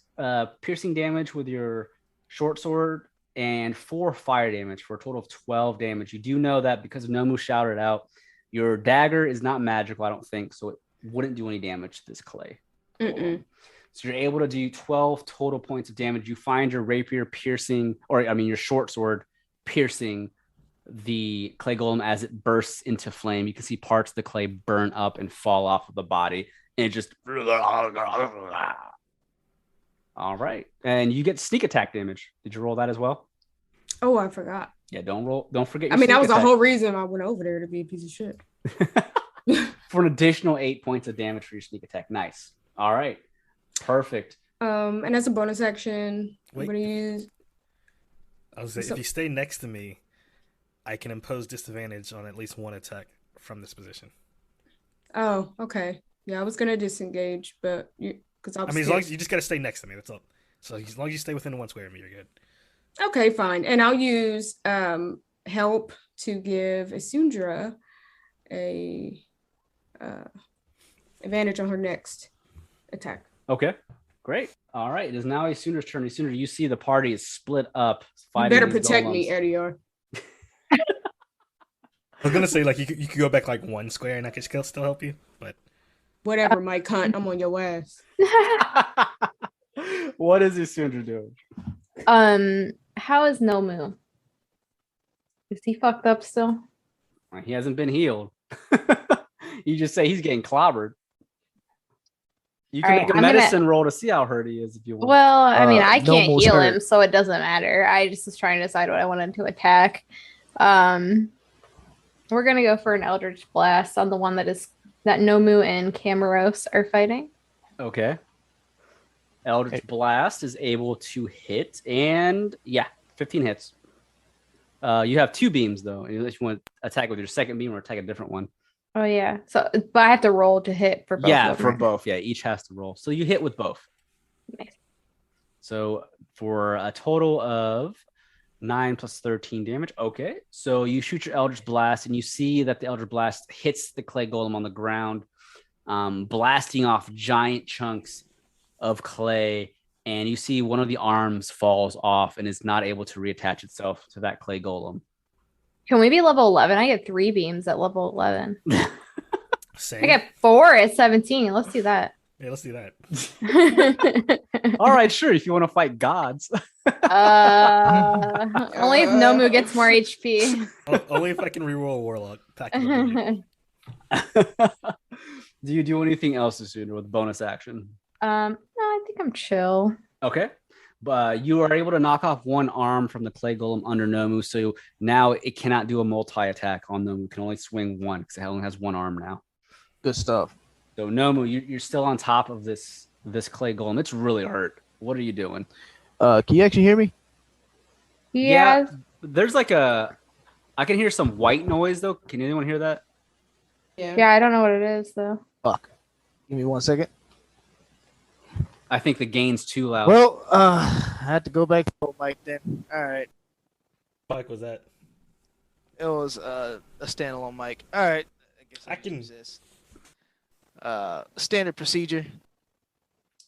piercing damage with your short sword and 4 fire damage for a total of 12 damage. You do know that because Nomu shouted out, your dagger is not magical, I don't think, so it wouldn't do any damage to this clay. So you're able to do 12 total points of damage. You find your rapier piercing, your short sword piercing the clay golem as it bursts into flame. You can see parts of the clay burn up and fall off of the body, and it just... All right. And you get sneak attack damage. Did you roll that as well? Oh, I forgot. Yeah, don't forget your I mean, that was attack. the whole reason I went over there, to be a piece of shit. For an additional 8 points of damage for your sneak attack. Nice. All right. Perfect. And as a bonus action, Wait. I'm gonna use... If you stay next to me, I can impose disadvantage on at least one attack from this position. Oh, okay. Yeah, I was gonna disengage, but because as long as you just gotta stay next to me, that's all. So as long as you stay within 1 square of me, you're good. Okay, fine. And I'll use help to give Isundra a advantage on her next attack. Okay, great. All right, it is now Isundra's turn. Isundra, you see the party is split up. You better these protect golems. me, Edeyar. I was gonna say you could go back 1 square and I could still help you, but Whatever, my cunt. I'm on your ass. What is Isundra doing? How is Nomu? Is he fucked up still? He hasn't been healed. You just say he's getting clobbered. You can make a medicine roll to see how hurt he is if you want. Well, I mean, I can't Nomu's heal hurt. him, so it doesn't matter. I just was trying to decide what I wanted to attack. We're gonna go for an Eldritch Blast on the one that Nomu and Kameros are fighting. Okay. Eldritch Blast is able to hit, and 15 hits. You have 2 beams though, unless you want to attack with your second beam or attack a different one. Oh yeah. So, but I have to roll to hit for both. Yeah, of them, for right? both. Yeah, each has to roll. So you hit with both. Nice. So for a total of 9 plus 13 damage. Okay. So you shoot your Eldritch Blast, and you see that the Eldritch Blast hits the clay golem on the ground, blasting off giant chunks of clay. And you see one of the arms falls off and is not able to reattach itself to that clay golem. Can we be level 11? I get 3 beams at level 11. same. I get 4 at 17. Let's do that. Yeah, let's do that. All right, sure. If you want to fight gods. Only if Nomu gets more HP. Only if I can reroll a warlock. Do you do anything else sooner with bonus action? No, I think I'm chill. Okay. You are able to knock off one arm from the clay golem under Nomu, so now it cannot do a multi-attack on Nomu. It can only swing one because it only has one arm now. Good stuff. So Nomu, you're still on top of this clay golem. It's really hurt. What are you doing? Can you actually hear me? Yeah. There's I can hear some white noise though. Can anyone hear that? Yeah, I don't know what it is though. Fuck. Give me 1 second. I think the gain's too loud. Well, I had to go back to the mic then. All right. What was that? It was a standalone mic. All right. I guess I can use this. Standard procedure.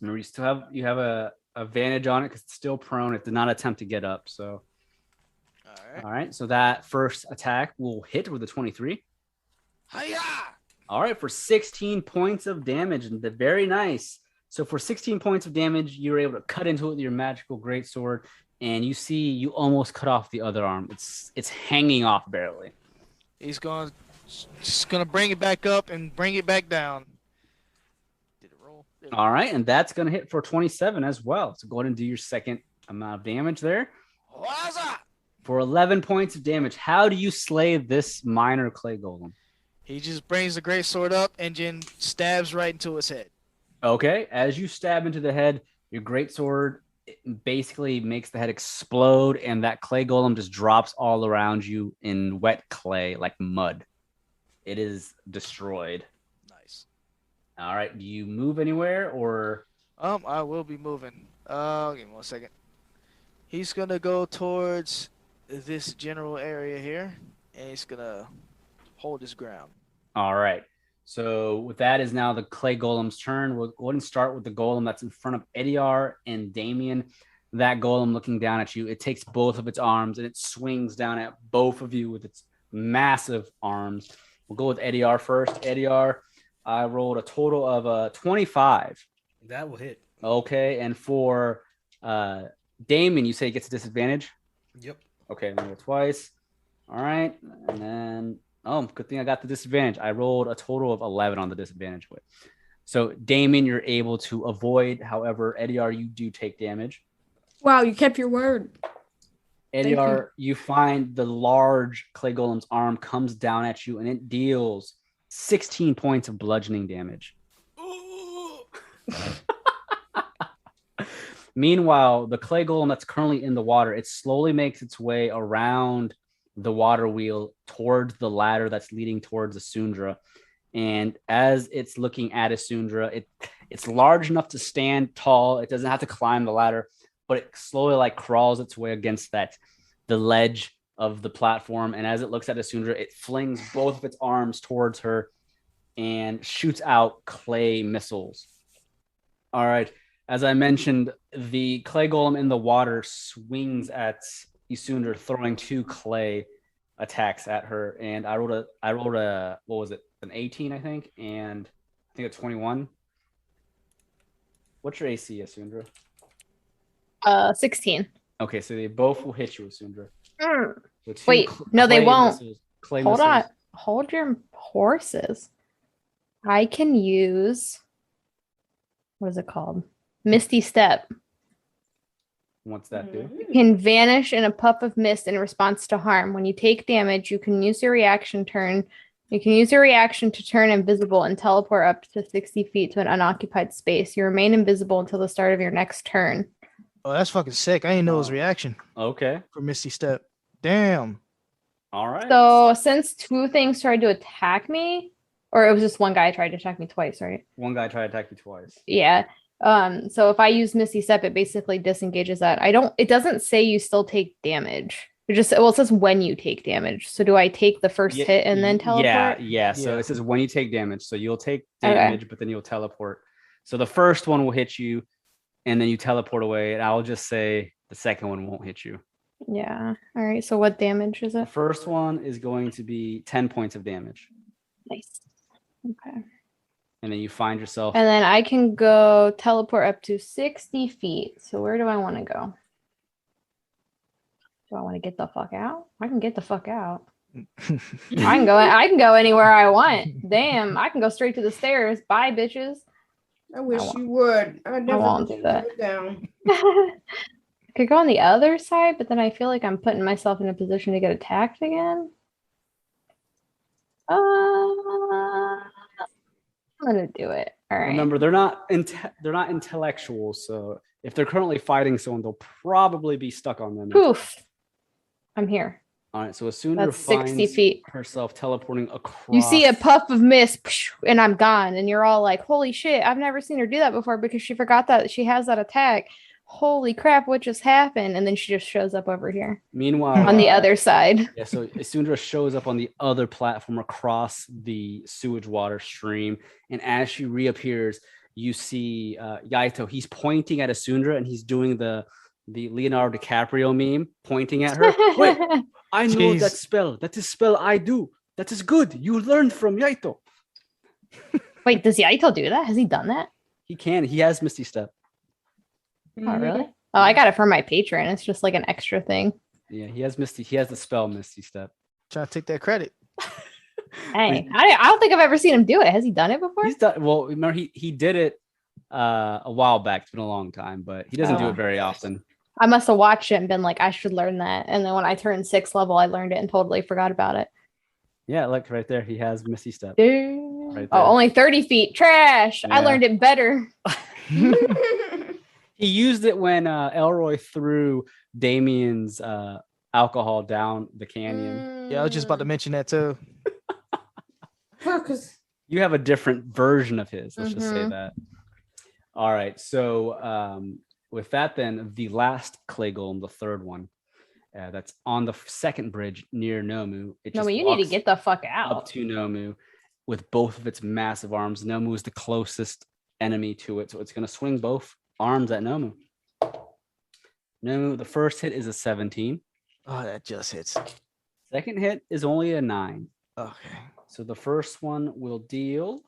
Remember, you have a advantage on it because it's still prone. It did not attempt to get up. So All right. So that first attack will hit with a 23. Hiya! All right, for 16 points of damage. And very nice. So for 16 points of damage, you're able to cut into it with your magical greatsword, and you see you almost cut off the other arm. It's hanging off barely. He's just gonna bring it back up and bring it back down. Did it roll? All right, and that's gonna hit for 27 as well. So go ahead and do your second amount of damage there. Waza! For 11 points of damage, how do you slay this minor clay golem? He just brings the great sword up and then stabs right into his head. Okay, as you stab into the head, your greatsword basically makes the head explode, and that clay golem just drops all around you in wet clay like mud. It is destroyed. Nice. All right, do you move anywhere or? I will be moving. Give me 1 second. He's gonna go towards this general area here, and he's gonna hold his ground. All right. So with that is now the clay golem's turn. We'll go ahead and start with the golem that's in front of Edeyar and Damien. That golem looking down at you, it takes both of its arms and it swings down at both of you with its massive arms. We'll go with Edeyar first. Edeyar, I rolled a total of 25. That will hit. Okay, and for Damien, you say he gets a disadvantage? Yep. Okay, roll twice. All right, and then good thing I got the disadvantage. I rolled a total of 11 on the disadvantage. So Damien, you're able to avoid. However, Edeyar, you do take damage. Wow, you kept your word. Edeyar, you find the large clay golem's arm comes down at you, and it deals 16 points of bludgeoning damage. Meanwhile, the clay golem that's currently in the water, it slowly makes its way around the water wheel towards the ladder that's leading towards Isundra. And as it's looking at Isundra, it's large enough to stand tall. It doesn't have to climb the ladder, but it slowly crawls its way against the ledge of the platform. And as it looks at Isundra, it flings both of its arms towards her and shoots out clay missiles. All right. As I mentioned, the clay golem in the water swings at Isundra, throwing 2 clay attacks at her. And I rolled a what was it? An 18, I think, and I think a 21. What's your AC, Isundra? 16. Okay, so they both will hit you, Isundra. So Wait, no, they won't. Clay Hold missiles. on. Hold your horses. I can use, what is it called? Misty Step. What's that do? You can vanish in a puff of mist in response to harm. When you take damage, you can use your reaction to turn invisible and teleport up to 60 feet to an unoccupied space. You remain invisible until the start of your next turn. Oh, that's fucking sick. I didn't know his reaction Okay. for Misty Step. Damn. All right. So since 2 things tried to attack me, or it was just one guy tried to attack me twice, right? One guy tried to attack you twice. Yeah. So if I use Misty Step, it basically disengages that. It doesn't say you still take damage. It says when you take damage. So do I take the first hit and then teleport? Yeah. So it says when you take damage. So you'll take damage, but then you'll teleport. So the first one will hit you, and then you teleport away. And I'll just say the second one won't hit you. Yeah. All right. So what damage is The it? first one is going to be 10 points of damage. Nice. Okay. And then you find yourself. And then I can go teleport up to 60 feet. So where do I want to go? Do I want to get the fuck out? I can get the fuck out. I can go anywhere I want. Damn, I can go straight to the stairs. Bye, bitches. I wish you would. I never won't do that. It down. I could go on the other side, but then I feel like I'm putting myself in a position to get attacked again. I'm gonna do it. All right. Remember, they're not intellectuals, so if they're currently fighting someone, they'll probably be stuck on them. Poof. I'm here. All right, so Isundra That's 60 finds feet. herself teleporting across. You see a puff of mist, and I'm gone. And you're all like, holy shit, I've never seen her do that before because she forgot that she has that attack. Holy crap, what just happened? And then she just shows up over here Meanwhile, on the other side. Yeah, so Isundra shows up on the other platform across the sewage water stream. And as she reappears, you see Yaito. He's pointing at Isundra and he's doing the the Leonardo DiCaprio meme pointing at her. Wait, I know Jeez. that spell. That is spell I do. That is good. You learned from Yaito. Wait, does Yaito do that? Has he done that? He can. He has Misty Step. Oh, really? Oh, I got it from my patron. It's just like an extra thing. Yeah, he has Misty. He has the spell Misty Step. Trying to take that credit. Hey, I don't think I've ever seen him do it. Has he done it before? He's done. Well, remember he did it a while back. It's been a long time, but he doesn't do Oh. it very often. I must have watched it and been like, I should learn that. And then when I turned 6th level, I learned it and totally forgot about it. Yeah, look right there. He has Misty Step. Dude. Right Oh, there. only 30 feet. Trash. I Yeah. learned it better. He used it when Elroy threw Damien's alcohol down the canyon. Yeah, I was just about to mention that too. Because You have a different version of his. Let's just say Mhm. that. All right. So with that, then the last clay golem, the third one, that's on the second bridge near Nomu. It No, just but you need to walks get the fuck up out. to Nomu with both of its massive arms. Nomu is the closest enemy to it, so it's going to swing both arms at Nomu. Nomu, the first hit is a 17. Oh, that just hits. Second hit is only a 9. Okay. So the first one will deal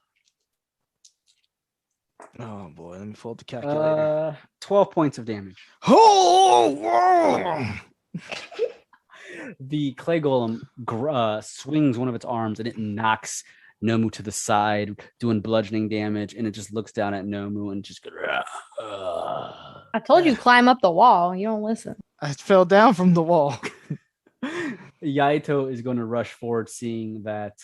Oh boy, let me pull up the calculator. 12 points of damage. Oh, The clay golem swings one of its arms and it knocks Nomu to the side, doing bludgeoning damage. And it just looks down at Nomu and just goes, I told you climb up the wall. You don't listen. I fell down from the wall. Yaito is going to rush forward, seeing that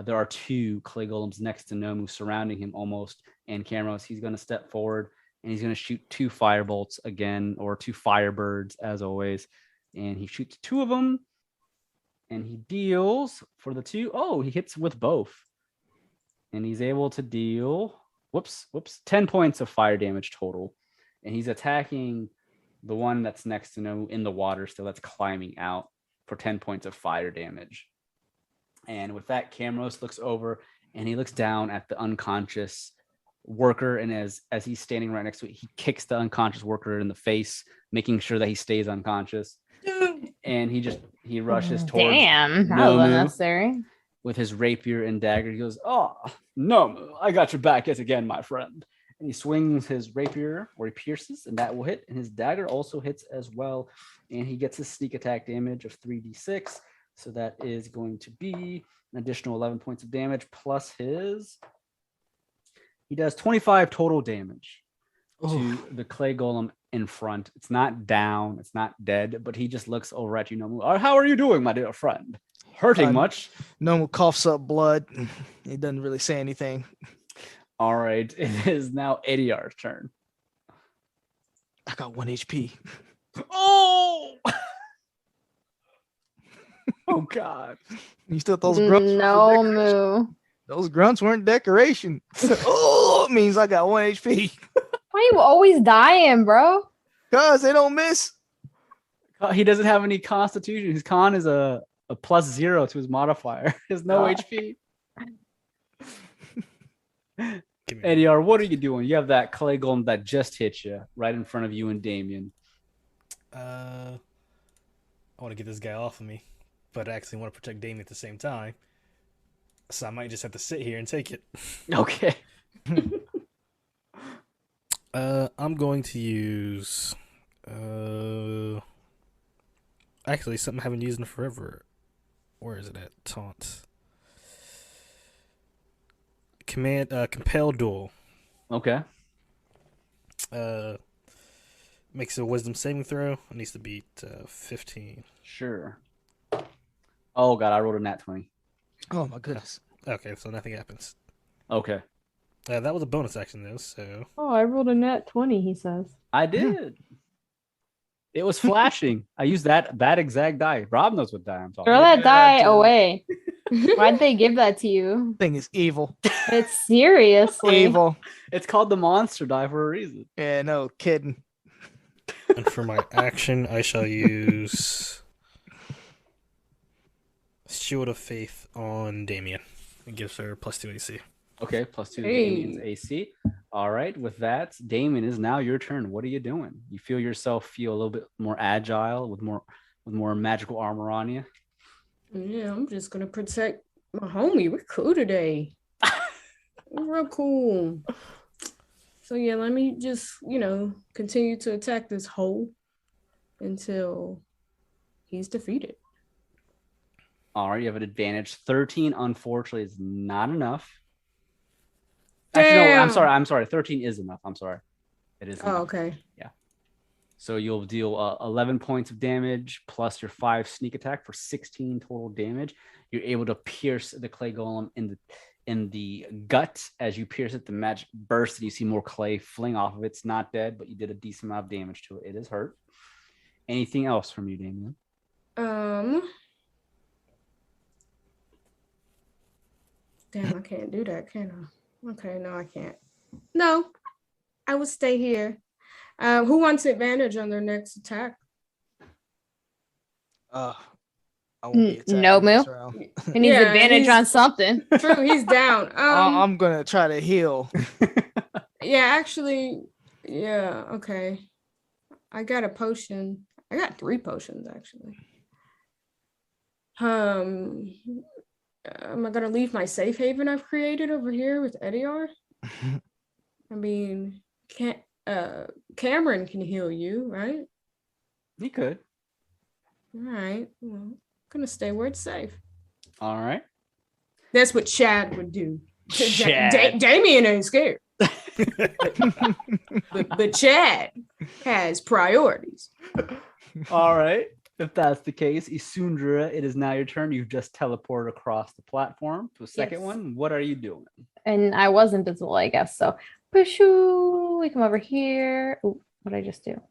there are 2 clay golems next to Nomu surrounding him almost. And Kameros, he's going to step forward and he's going to shoot 2 firebolts again, or 2 firebirds as always. And he shoots 2 of them and he deals for the 2. Oh, he hits with both. And he's able to deal 10 points of fire damage total. And he's attacking the one that's next to Nomu in the water still, that's climbing out, for 10 points of fire damage. And with that, Kameros looks over and he looks down at the unconscious worker. And as he's standing right next to it, he kicks the unconscious worker in the face, making sure that he stays unconscious. And he rushes towards Damn, that was Nomu unnecessary. with his rapier and dagger. He goes, "Oh, Nomu, I got your back yet again, my friend." And he swings his rapier where he pierces, and that will hit. And his dagger also hits as well. And he gets his sneak attack damage of 3d6. So that is going to be an additional 11 points of damage plus his. He does 25 total damage to the clay golem in front. It's not down, it's not dead, but he just looks over at you, Nomu. "How are you doing, my dear friend? Hurting much?" Nomu coughs up blood. He doesn't really say anything. All right, it is now Edyar's turn. I got 1 HP. Oh! Oh God! You still those grunts? No move. Those grunts weren't decoration. Oh, it means I got 1 HP. Why you always dying, bro? Cause they don't miss. He doesn't have any constitution. His con is a +0 to his modifier. He has no HP. Give me Edyar, what are you doing? You have that clay golem that just hit you right in front of you and Damien. I want to get this guy off of me, but I actually want to protect Damien at the same time. So I might just have to sit here and take it. Okay. I'm going to use actually something I haven't used in forever. Where is it at? Taunt. Compel duel. Okay. Makes a wisdom saving throw. It needs to beat 15. Sure. Oh God, I rolled a nat 20. Oh my goodness. Okay, so nothing happens. Okay. That was a bonus action though, so Oh, I rolled a nat 20, he says. I did. It was flashing. I used that exact die. Rob knows what die I'm talking Throw about. that die away. Why'd they give that to you? Thing is evil. It's seriously. Evil. It's called the monster die for a reason. Yeah, no kidding. and for my action I shall use Shield of Faith on Damien. It gives her +2 AC. Okay, +2 Hey. Damien's AC. All right. With that, Damien, is now your turn. What are you doing? You feel yourself a little bit more agile with more magical armor on you? Yeah, I'm just gonna protect my homie. We're cool today. We're real cool. So yeah, let me just, continue to attack this hole until he's defeated. All right, you have an advantage. 13, unfortunately, is not enough. Actually, no, I'm sorry. 13 is enough. I'm sorry. It is enough. Oh, okay. Yeah. So you'll deal 11 points of damage plus your 5 sneak attack for 16 total damage. You're able to pierce the clay golem in the gut. As you pierce it, the magic bursts and you see more clay fling off of it. It's not dead, but you did a decent amount of damage to it. It is hurt. Anything else from you, Damien? Damn, I can't do that, can I? Okay, no, I can't. No, I will stay here. Who wants advantage on their next attack? I won't be attacking Nomu. this round. He needs advantage on something. True, he's down. I'm gonna try to heal. Yeah, actually, yeah, okay. I got a potion. I got 3 potions, actually. Am I gonna leave my safe haven I've created over here with Edeyar? I mean, Cameron can heal you, right? He could. All right. Well, I'm gonna stay where it's safe. All right. That's what Chad would do. Chad. Damien ain't scared. but Chad has priorities. All right. If that's the case, Isundra, it is now your turn. You've just teleported across the platform to a second Yes. one. What are you doing? And I was invisible, I guess. So, pushoo, we come over here. Ooh, what did I just do?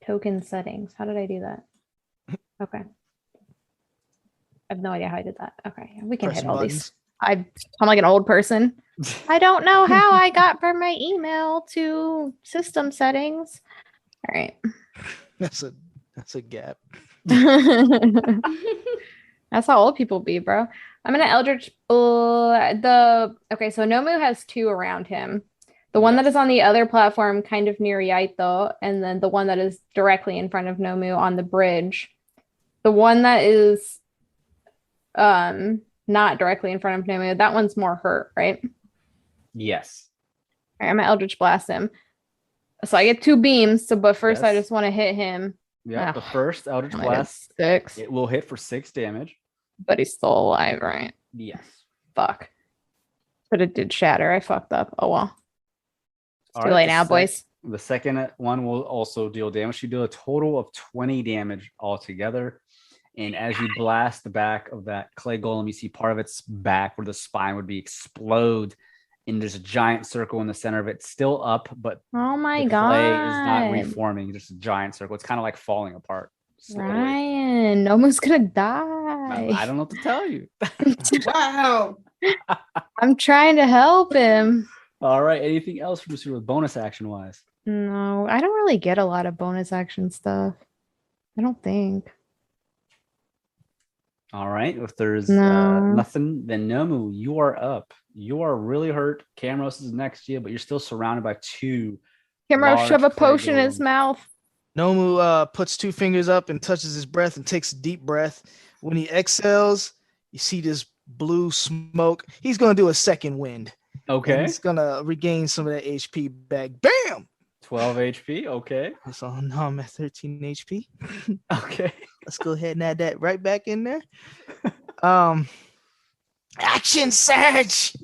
Token settings. How did I do that? Okay. I have no idea how I did that. Okay, we can Press hit all buttons. these. I'm like an old person. I don't know how I got from my email to system settings. All right. That's a gap. That's how old people be, bro. I'm gonna Eldritch. Okay, so Nomu has 2 around him. The one that is on the other platform, kind of near Yaito, and then the one that is directly in front of Nomu on the bridge. The one that is not directly in front of Nomu, that one's more hurt, right? Yes. All right, I'm gonna Eldritch Blast him. So I get 2 beams. So, but first I Yes. just want to hit him. Yeah. The first Eldritch Oh my God, Blast, 6. it will hit for 6 damage. But he's still alive, right? Yes. Fuck. But it did shatter. I fucked up. Oh well. It's All too right, late the now, boys. The second one will also deal damage. You do a total of 20 damage altogether. And as you blast the back of that clay golem, you see part of its back where the spine would be explode. And there's a giant circle in the center of it, still up, but Oh my the God. clay is not reforming. Just a giant circle. It's kind of like falling apart. slowly. Ryan, Nomu's gonna I die. don't know what to tell you. Wow. I'm trying to help him. All right. Anything else from Mr. with bonus action wise? No, I don't really get a lot of bonus action stuff. I don't think. All right. If there's No. nothing, then Nomu, you are up. You are really hurt. Kameros is next to you, but you're still surrounded by two. Camero large shove a clay potion in his golems. mouth. Nomu puts 2 fingers up and touches his breath and takes a deep breath. When he exhales, you see this blue smoke. He's going to do a second wind. And Okay. he's going to regain some of that HP back. Bam! 12 HP. Okay. So now I'm at 13 HP. Okay. Let's go ahead and add that right back in there. Action surge!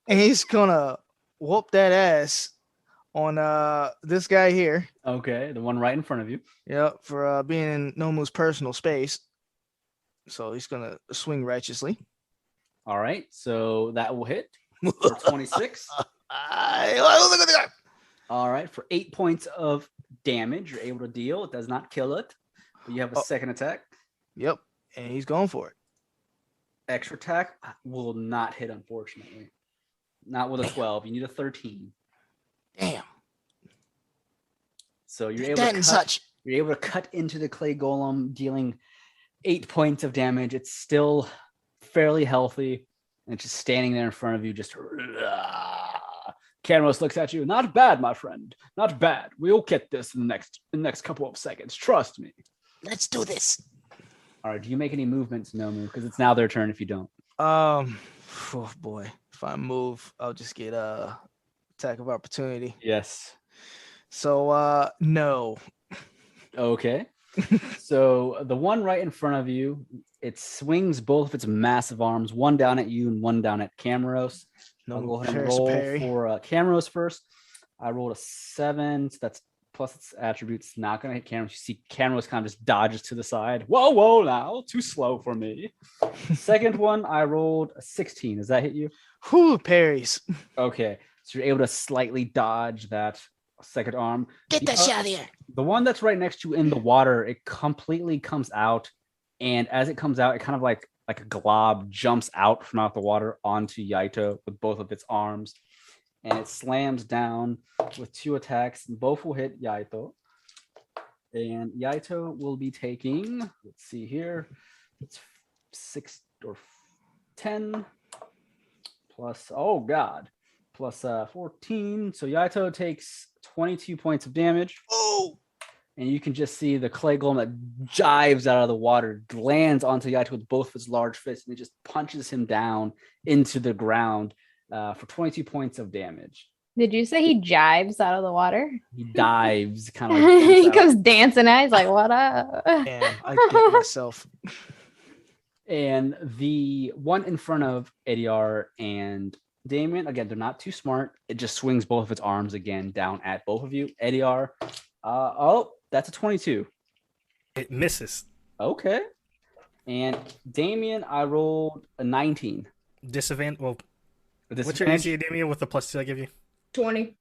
And he's going to whoop that ass on this guy here. Okay. The one right in front of you. Yep, for being in Nomu's personal space. So he's going to swing righteously. All right. So that will hit for 26. All right. For 8 points of damage, you're able to deal. It does not kill it. But you have a second attack. Yep, and he's going for it. Extra attack will not hit, unfortunately. Not with a 12. You need a 13. Damn. So you're That able and to cut, such. you're able to cut into the clay golem, dealing 8 points of damage. It's still fairly healthy, and it's just standing there in front of you, just Kameros looks at you. Not bad, my friend. Not bad. We'll get this in the next couple of seconds. Trust me. Let's do this. All right. Do you make any movements, Nomu? Because it's now their turn if you don't. Oh boy. If I move, I'll just get attack of opportunity. Yes. So no. Okay. So the one right in front of you, it swings both of its massive arms, one down at you and one down at Kameros. I'll go ahead and roll for Kameros first. I rolled a 7. So that's plus its attributes. Not going to hit Kameros. You see Kameros kind of just dodges to the side. Whoa, now. Too slow for me. Second one, I rolled a 16. Does that hit you? Whew, parries. Okay. So you're able to slightly dodge that second arm. Get that shit out of here. The one that's right next to you in the water, it completely comes out. And as it comes out, it kind of like a glob jumps out from out the water onto Yaito with both of its arms. And it slams down with 2 attacks. And both will hit Yaito. And Yaito will be taking, let's see here, it's 6 or 10 plus, oh God, plus 14. So Yaito takes 22 points of damage. Oh! And you can just see the clay golem that jives out of the water, lands onto Yaito with both of his large fists, and it just punches him down into the ground for 22 points of damage. Did you say he jives out of the water? He dives, kind of like he comes dancing out. He's like, what up? Damn, I get myself. And the one in front of Edeyar and Damien, again, they're not too smart. It just swings both of its arms again down at both of you. Edeyar, that's a 22. It misses. Okay. And Damien, I rolled a 19. Disadvantage. Well, With what's your AC, Damien, with the +2 I give you? 20.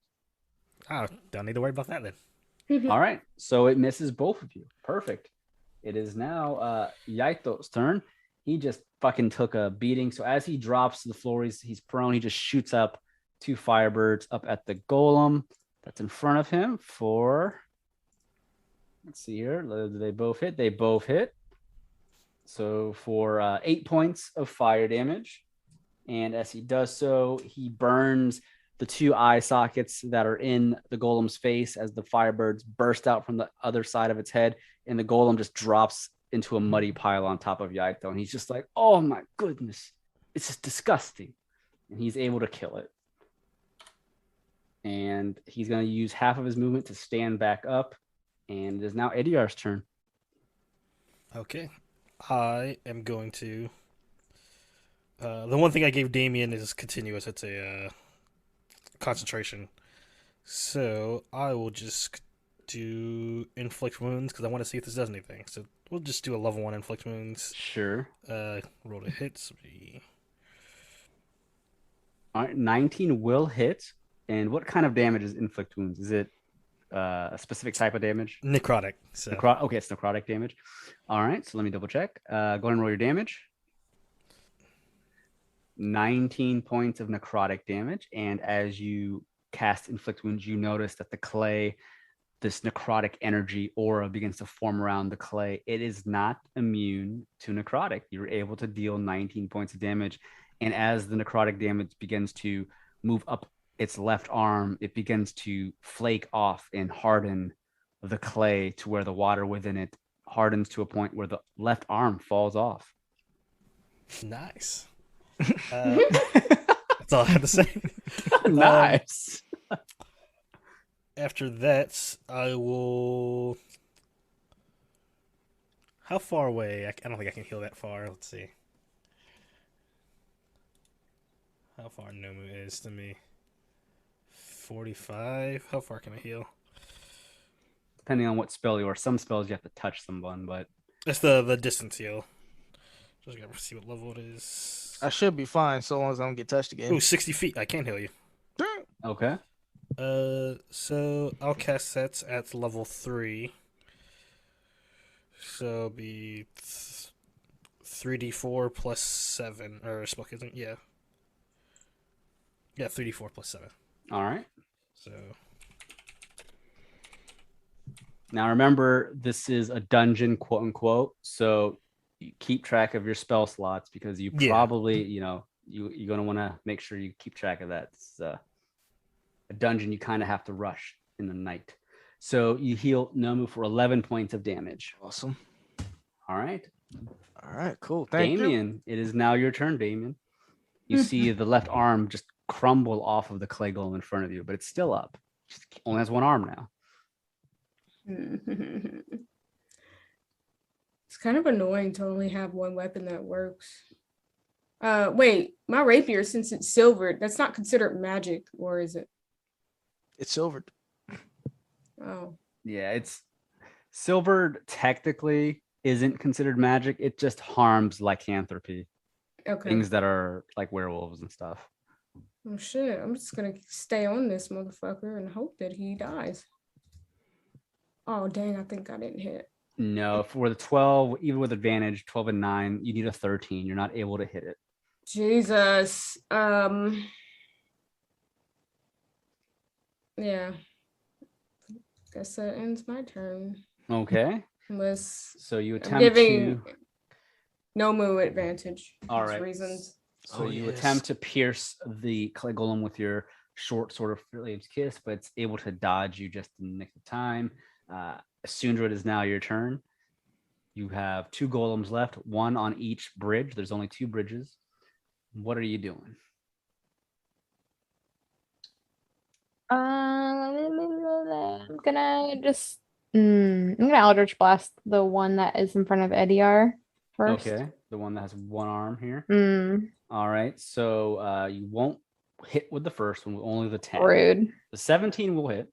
Oh, don't need to worry about that then. All right. So it misses both of you. Perfect. It is now Yaito's turn. He just fucking took a beating. So as he drops to the floor, he's prone. He just shoots up 2 firebirds up at the golem that's in front of him for, let's see here. Do they both hit? They both hit. So for 8 points of fire damage. And as he does so, he burns the 2 eye sockets that are in the golem's face as the firebirds burst out from the other side of its head. And the golem just drops into a muddy pile on top of Yaito. And he's just like, oh my goodness, it's just disgusting. And he's able to kill it. And he's going to use half of his movement to stand back up. And it is now Edeyar's turn. Okay. I am going to... the one thing I gave Damien is continuous. It's a concentration. So I will just do inflict wounds because I want to see if this does anything. So we'll just do a level 1 inflict wounds. Sure. Roll to hit. All right, 19 will hit. And what kind of damage is inflict wounds? Is it a specific type of damage? Necrotic. So. Okay, it's necrotic damage. All right, so let me double check. Go ahead and roll your damage. 19 points of necrotic damage. And as you cast inflict wounds, you notice that the clay, this necrotic energy aura begins to form around the clay. It is not immune to necrotic. You're able to deal 19 points of damage. And as the necrotic damage begins to move up its left arm, it begins to flake off and harden the clay to where the water within it hardens to a point where the left arm falls off. Nice. That's all I have to say. Nice. After that, I will... How far away? I don't think I can heal that far. Let's see. How far Nomu is to me. 45. How far can I heal? Depending on what spell you are. Some spells you have to touch someone, but... It's the distance heal. Just gotta see what level it is. I should be fine so long as I don't get touched again. Ooh, 60 feet. I can heal you. Okay. So I'll cast sets at level 3. So it'll be 3d4 plus 7. Or spell isn't? Yeah. Yeah, 3d4 plus 7. All right. So now remember, this is a dungeon, quote unquote. So you keep track of your spell slots because you probably, you're going to want to make sure you keep track of that. a dungeon you kind of have to rush in the night. So you heal Nomu for 11 points of damage. Awesome. All right. All right, cool. Thank you. Damien, it is now your turn, Damien. You see the left arm just crumble off of the clay golem in front of you, but it's still up. Just only has one arm now. It's kind of annoying to only have one weapon that works. Wait, my rapier, since it's silvered, that's not considered magic, or is it? It's silvered. Oh. Yeah, it's silvered technically isn't considered magic. It just harms lycanthropy. Okay. Things that are like werewolves and stuff. Oh shit, I'm just gonna stay on this motherfucker and hope that he dies. Oh dang, I think I didn't hit. No, for the 12, even with advantage, 12 and 9, you need a 13. You're not able to hit it. Jesus. Yeah. Guess that ends my turn. Okay. Unless So you I'm attempt giving to Nomu advantage. All for right. reasons. So Oh, you yes. attempt to pierce the clay golem with your short sword of Flame's Kiss, but it's able to dodge you just in the nick of time. Isundra, it is now your turn. You have 2 golems left, one on each bridge. There's only 2 bridges. What are you doing? I'm gonna just I'm gonna Eldritch Blast the one that is in front of Edeyar first. Okay, the one that has one arm here. Mm, All right, so you won't hit with the first one, only the 10. rude. The 17 will hit.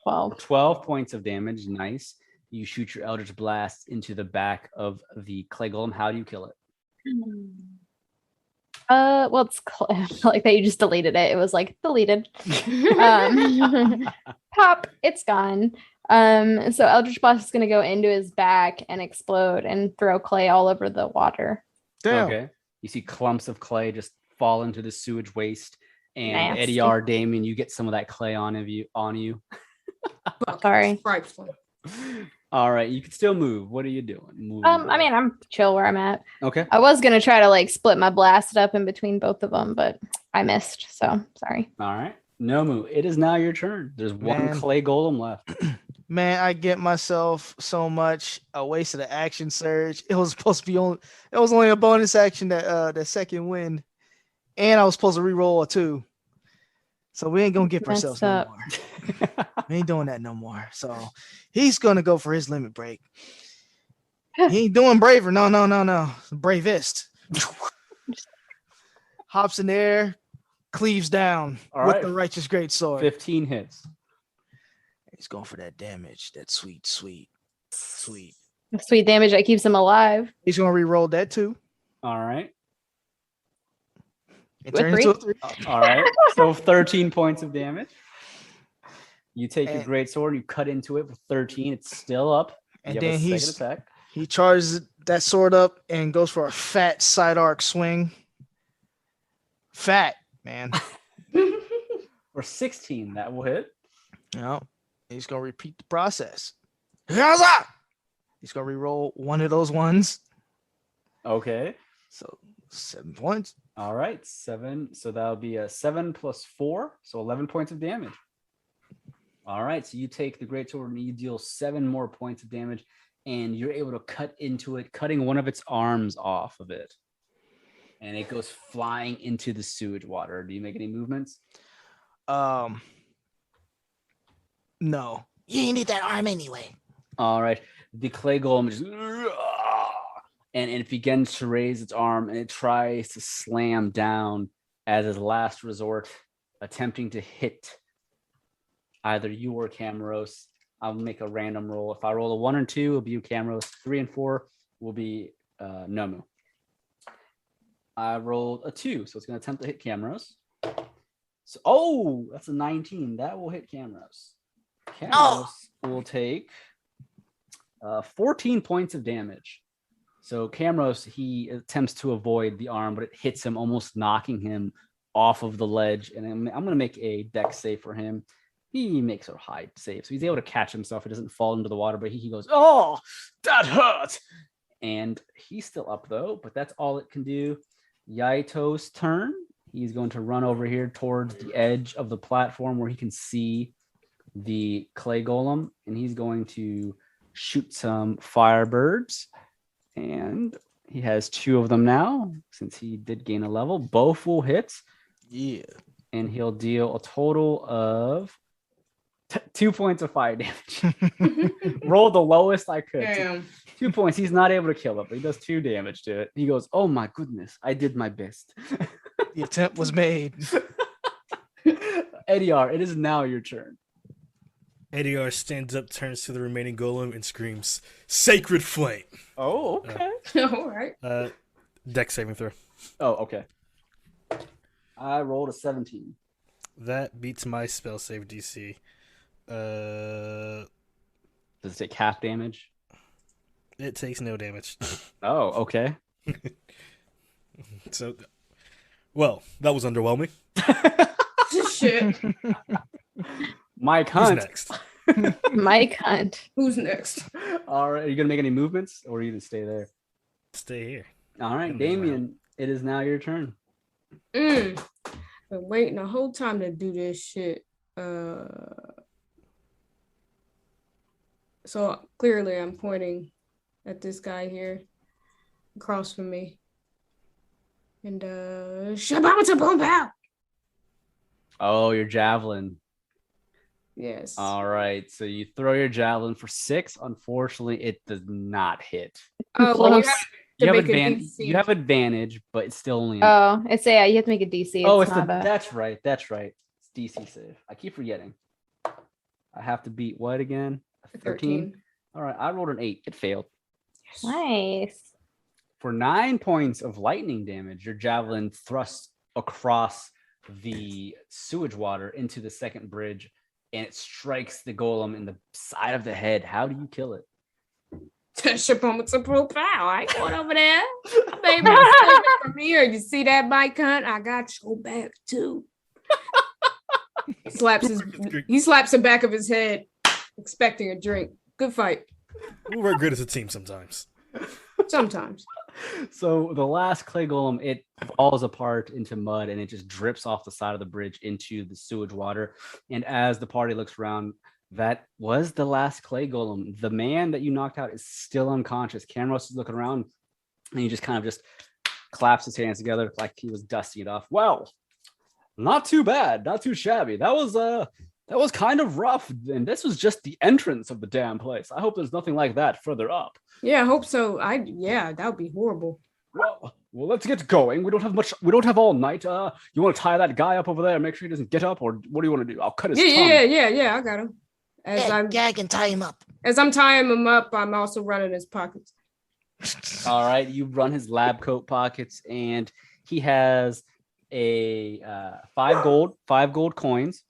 12. 12 points of damage. Nice. You shoot your Eldritch Blast into the back of the clay golem. How do you kill it? Well, it's like that you just deleted it. It was like deleted. Pop, it's gone. So Eldritch Blast is gonna go into his back and explode and throw clay all over the water. Damn. Okay. You see clumps of clay just fall into the sewage waste. And Nasty. Edeyar, Damien, you get some of that clay on you. Sorry. Stripes one. All right, you can still move. What are you doing? Moving I mean, I'm chill where I'm at. okay. I was gonna try to like split my blast up in between both of them, but I missed. So sorry. All right. Nomu, it is now your turn. There's one Man. clay golem left. Man, I get myself so much a waste of the action surge. It was supposed to be only it was only a bonus action that second wind. And I was supposed to re-roll a 2. So we ain't gonna give Messed ourselves no up. more. We ain't doing that no more. So he's gonna go for his limit break. He ain't doing braver. No. Bravest. Hops in the air, cleaves down All with right. the righteous great sword. 15 hits. He's going for that damage. That sweet. The sweet damage that keeps him alive. He's gonna re-roll that 2. All right. It With turns into a 3. All right. So 13 points of damage. You take your And- great sword, you cut into it with 13. It's still up. And You have a then second attack. he charges that sword up and goes for a fat side arc swing. Fat, man. For 16, that will hit. No, he's gonna repeat the process. He's gonna re-roll one of those ones. Okay. So 7 points. All right. 7. So that'll be a 7 plus 4. So 11 points of damage. All right. So you take the great sword and you deal 7 more points of damage, and you're able to cut into it, cutting one of its arms off of it. And it goes flying into the sewage water. Do you make any movements? No. You ain't need that arm anyway. All right. The clay golem just, and it begins to raise its arm, and it tries to slam down as its last resort, attempting to hit either you or Kameros. I'll make a random roll. If I roll a 1 or 2, it'll be you, Kameros. 3 and 4 will be Nomu. I rolled a 2, so it's going to attempt to hit Kameros. So, that's a 19. That will hit Kameros. Kameros will take 14 points of damage. So Kameros, he attempts to avoid the arm, but it hits him, almost knocking him off of the ledge. And I'm going to make a dex save for him. He makes a high save, so he's able to catch himself. He doesn't fall into the water, but he goes, "Oh, that hurt!" And he's still up though, but that's all it can do. Yaito's turn. He's going to run over here towards the edge of the platform where he can see the clay golem, and he's going to shoot some firebirds. And he has 2 of them now, since he did gain a level. Both will hit. Yeah. And he'll deal a total of 2 points of fire damage. Roll the lowest I could. Damn. 2 points. He's not able to kill it, but he does 2 damage to it. He goes, "Oh my goodness, I did my best." The attempt was made. Edeyar, it is now your turn. Edeyar stands up, turns to the remaining golem, and screams, "Sacred flame!" Oh, okay. All right. Dex saving throw. Oh, okay. I rolled a 17. That beats my spell save DC. Does it take half damage? It takes no damage. Oh, okay. So, well, that was underwhelming. Shit. Mike Who's Hunt. next? Mike Hunt. Who's next? All right, are you gonna make any movements, or are you gonna stay there? Stay here. All right, Gonna move Damien, it is now your turn. Been waiting the whole time to do this shit. So clearly I'm pointing at this guy here across from me. And Shabamata boom pow. Oh, your javelin. Yes. All right, so you throw your javelin for 6. Unfortunately, it does not hit. Oh, well, you have You to have, make a advantage. DC. You have advantage, but it's still only. Oh, it's you have to make a DC. oh, it's not the. a... That's right. That's right. It's DC save. I keep forgetting. I have to beat what again? A 13. All right, I rolled an 8. It failed. Nice. For 9 points of lightning damage, your javelin thrusts across the sewage water into the second bridge, and it strikes the golem in the side of the head. How do you kill it? Shabamata boom pow. I ain't going over there. Baby, it's from here. You see that, Mike Hunt? I got your back too. He slaps the back of his head, expecting a drink. Good fight. We work good as a team sometimes. Sometimes. So the last clay golem, it falls apart into mud, and it just drips off the side of the bridge into the sewage water. And as the party looks around, that was the last clay golem. The man that you knocked out is still unconscious. Kameros is looking around, and he just kind of just claps his hands together like he was dusting it off. Well, not too bad, not too shabby. That was kind of rough, and this was just the entrance of the damn place. I hope there's nothing like that further up. Yeah, I hope so. That would be horrible. Well, let's get going. We don't have much. We don't have all night. You want to tie that guy up over there? Make sure he doesn't get up, or what do you want to do? I'll cut his tongue. Yeah. I got him. I can tie him up. As I'm tying him up, I'm also running his pockets. All right, you run his lab coat pockets, and he has a 5 gold coins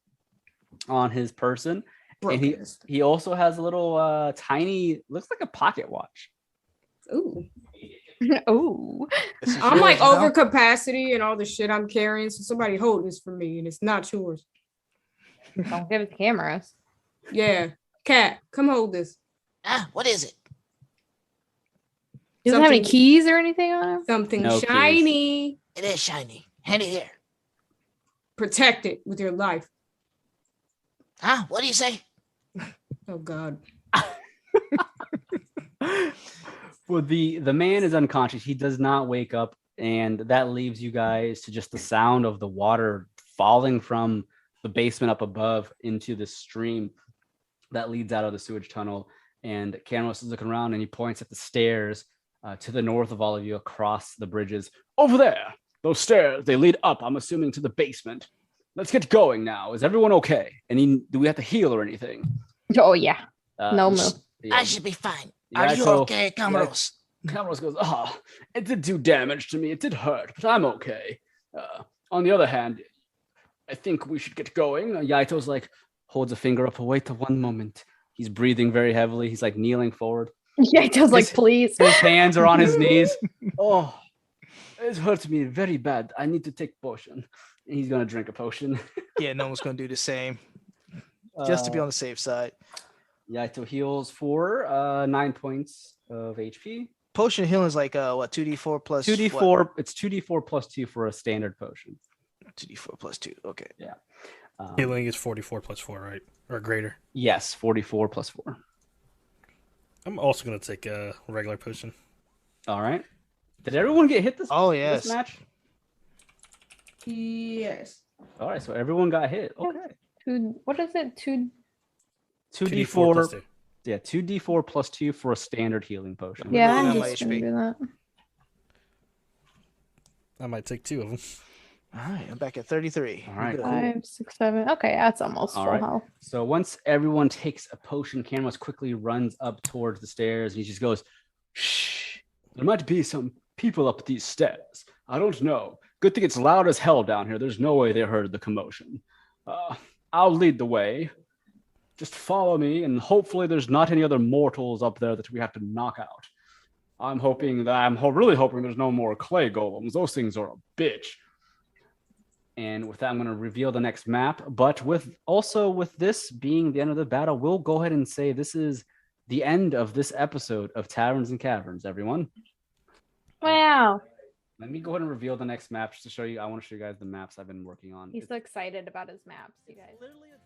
on his person, and he also has a little tiny, looks like a pocket watch. Ooh. Oh. I'm like over capacity and all the shit I'm carrying, so somebody hold this for me, and it's not yours. Don't give it to cameras. Yeah, Cat, come hold this. What is it? Doesn't have any keys or anything on him? Something No shiny. It is shiny. Hand it here. Protect it with your life. What do you say? Oh God. Well, the man is unconscious. He does not wake up, and that leaves you guys to just the sound of the water falling from the basement up above into the stream that leads out of the sewage tunnel. And Kameros is looking around, and he points at the stairs to the north of all of you across the bridges. Over there, those stairs, they lead up, I'm assuming, to the basement. Let's get going now. Is everyone okay? Do we have to heal or anything? Oh, yeah. Nomu. Yeah. I should be fine. Yeah, Are you so- okay, Kameros? Kameros goes, it did do damage to me. It did hurt, but I'm okay. On the other hand, I think we should get going. Yaito's like, holds a finger up. Wait one moment. He's breathing very heavily. He's like kneeling forward. Yeah, it does, like, please. His hands are on his knees. Oh, it hurts me very bad. I need to take potion. And he's going to drink a potion. Yeah, no one's going to do the same. Just to be on the safe side. Yaito heals for 9 points of HP. Potion healing is like, 2d4 plus 2d4. what? It's 2d4 plus 2 for a standard potion. 2d4 plus 2. Okay. Yeah. Healing is 44 plus 4, right? Or greater. Yes, 44 plus 4. I'm also going to take a regular potion. All right. Did everyone get hit this Yes. match? Yes. All right, so everyone got hit. Okay. What is it? 2d4 plus 2. Yeah, 2d4 plus 2 for a standard healing potion. Yeah, Moving I'm on my just gonna HP. do that. I might take 2 of them. All right, I'm back at 33. All right, Good. cool. 5, 6, 7. Okay, that's almost All full right. health. So once everyone takes a potion, Cameros quickly runs up towards the stairs and he just goes, "Shh, there might be some people up these stairs. I don't know. Good thing it's loud as hell down here. There's no way they heard the commotion. I'll lead the way. Just follow me, and hopefully there's not any other mortals up there that we have to knock out. I'm really hoping there's no more clay golems. Those things are a bitch." And with that, I'm going to reveal the next map. But with this being the end of the battle, we'll go ahead and say this is the end of this episode of Taverns and Caverns, everyone. Wow. Let me go ahead and reveal the next map just to show you. I want to show you guys the maps I've been working on. He's so excited about his maps, you guys.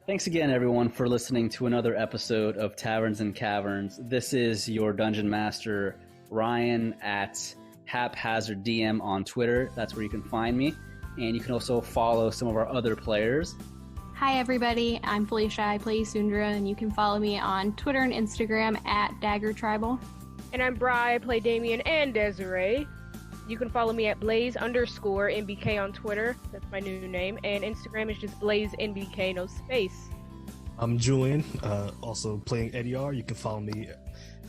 Thanks again, everyone, for listening to another episode of Taverns and Caverns. This is your Dungeon Master, Ryan, at Haphazard DM on Twitter. That's where you can find me. And you can also follow some of our other players. Hi everybody, I'm Felicia. I play Isundra, and you can follow me on Twitter and Instagram at Dagger Tribal. And I'm Bri. I play Damien and Desiree. You can follow me at Blaze_NBK on Twitter. That's my new name. And Instagram is just BlazeNBK, no space. I'm Julian, also playing Edeyar. You can follow me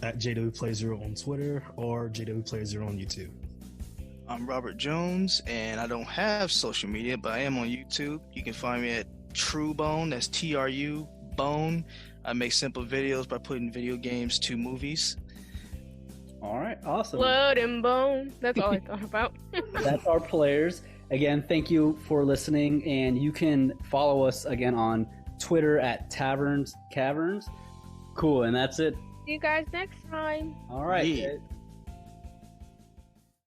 at JWPlay0 on Twitter or JWPlay0 on YouTube. I'm Robert Jones, and I don't have social media, but I am on YouTube. You can find me at TrueBone, that's TRU Bone. I make simple videos by putting video games to movies. All right, awesome. Blood and bone. That's all I thought about. That's our players. Again, thank you for listening, and you can follow us again on Twitter at Taverns Caverns. Cool, and that's it. See you guys next time. All right. Yeah.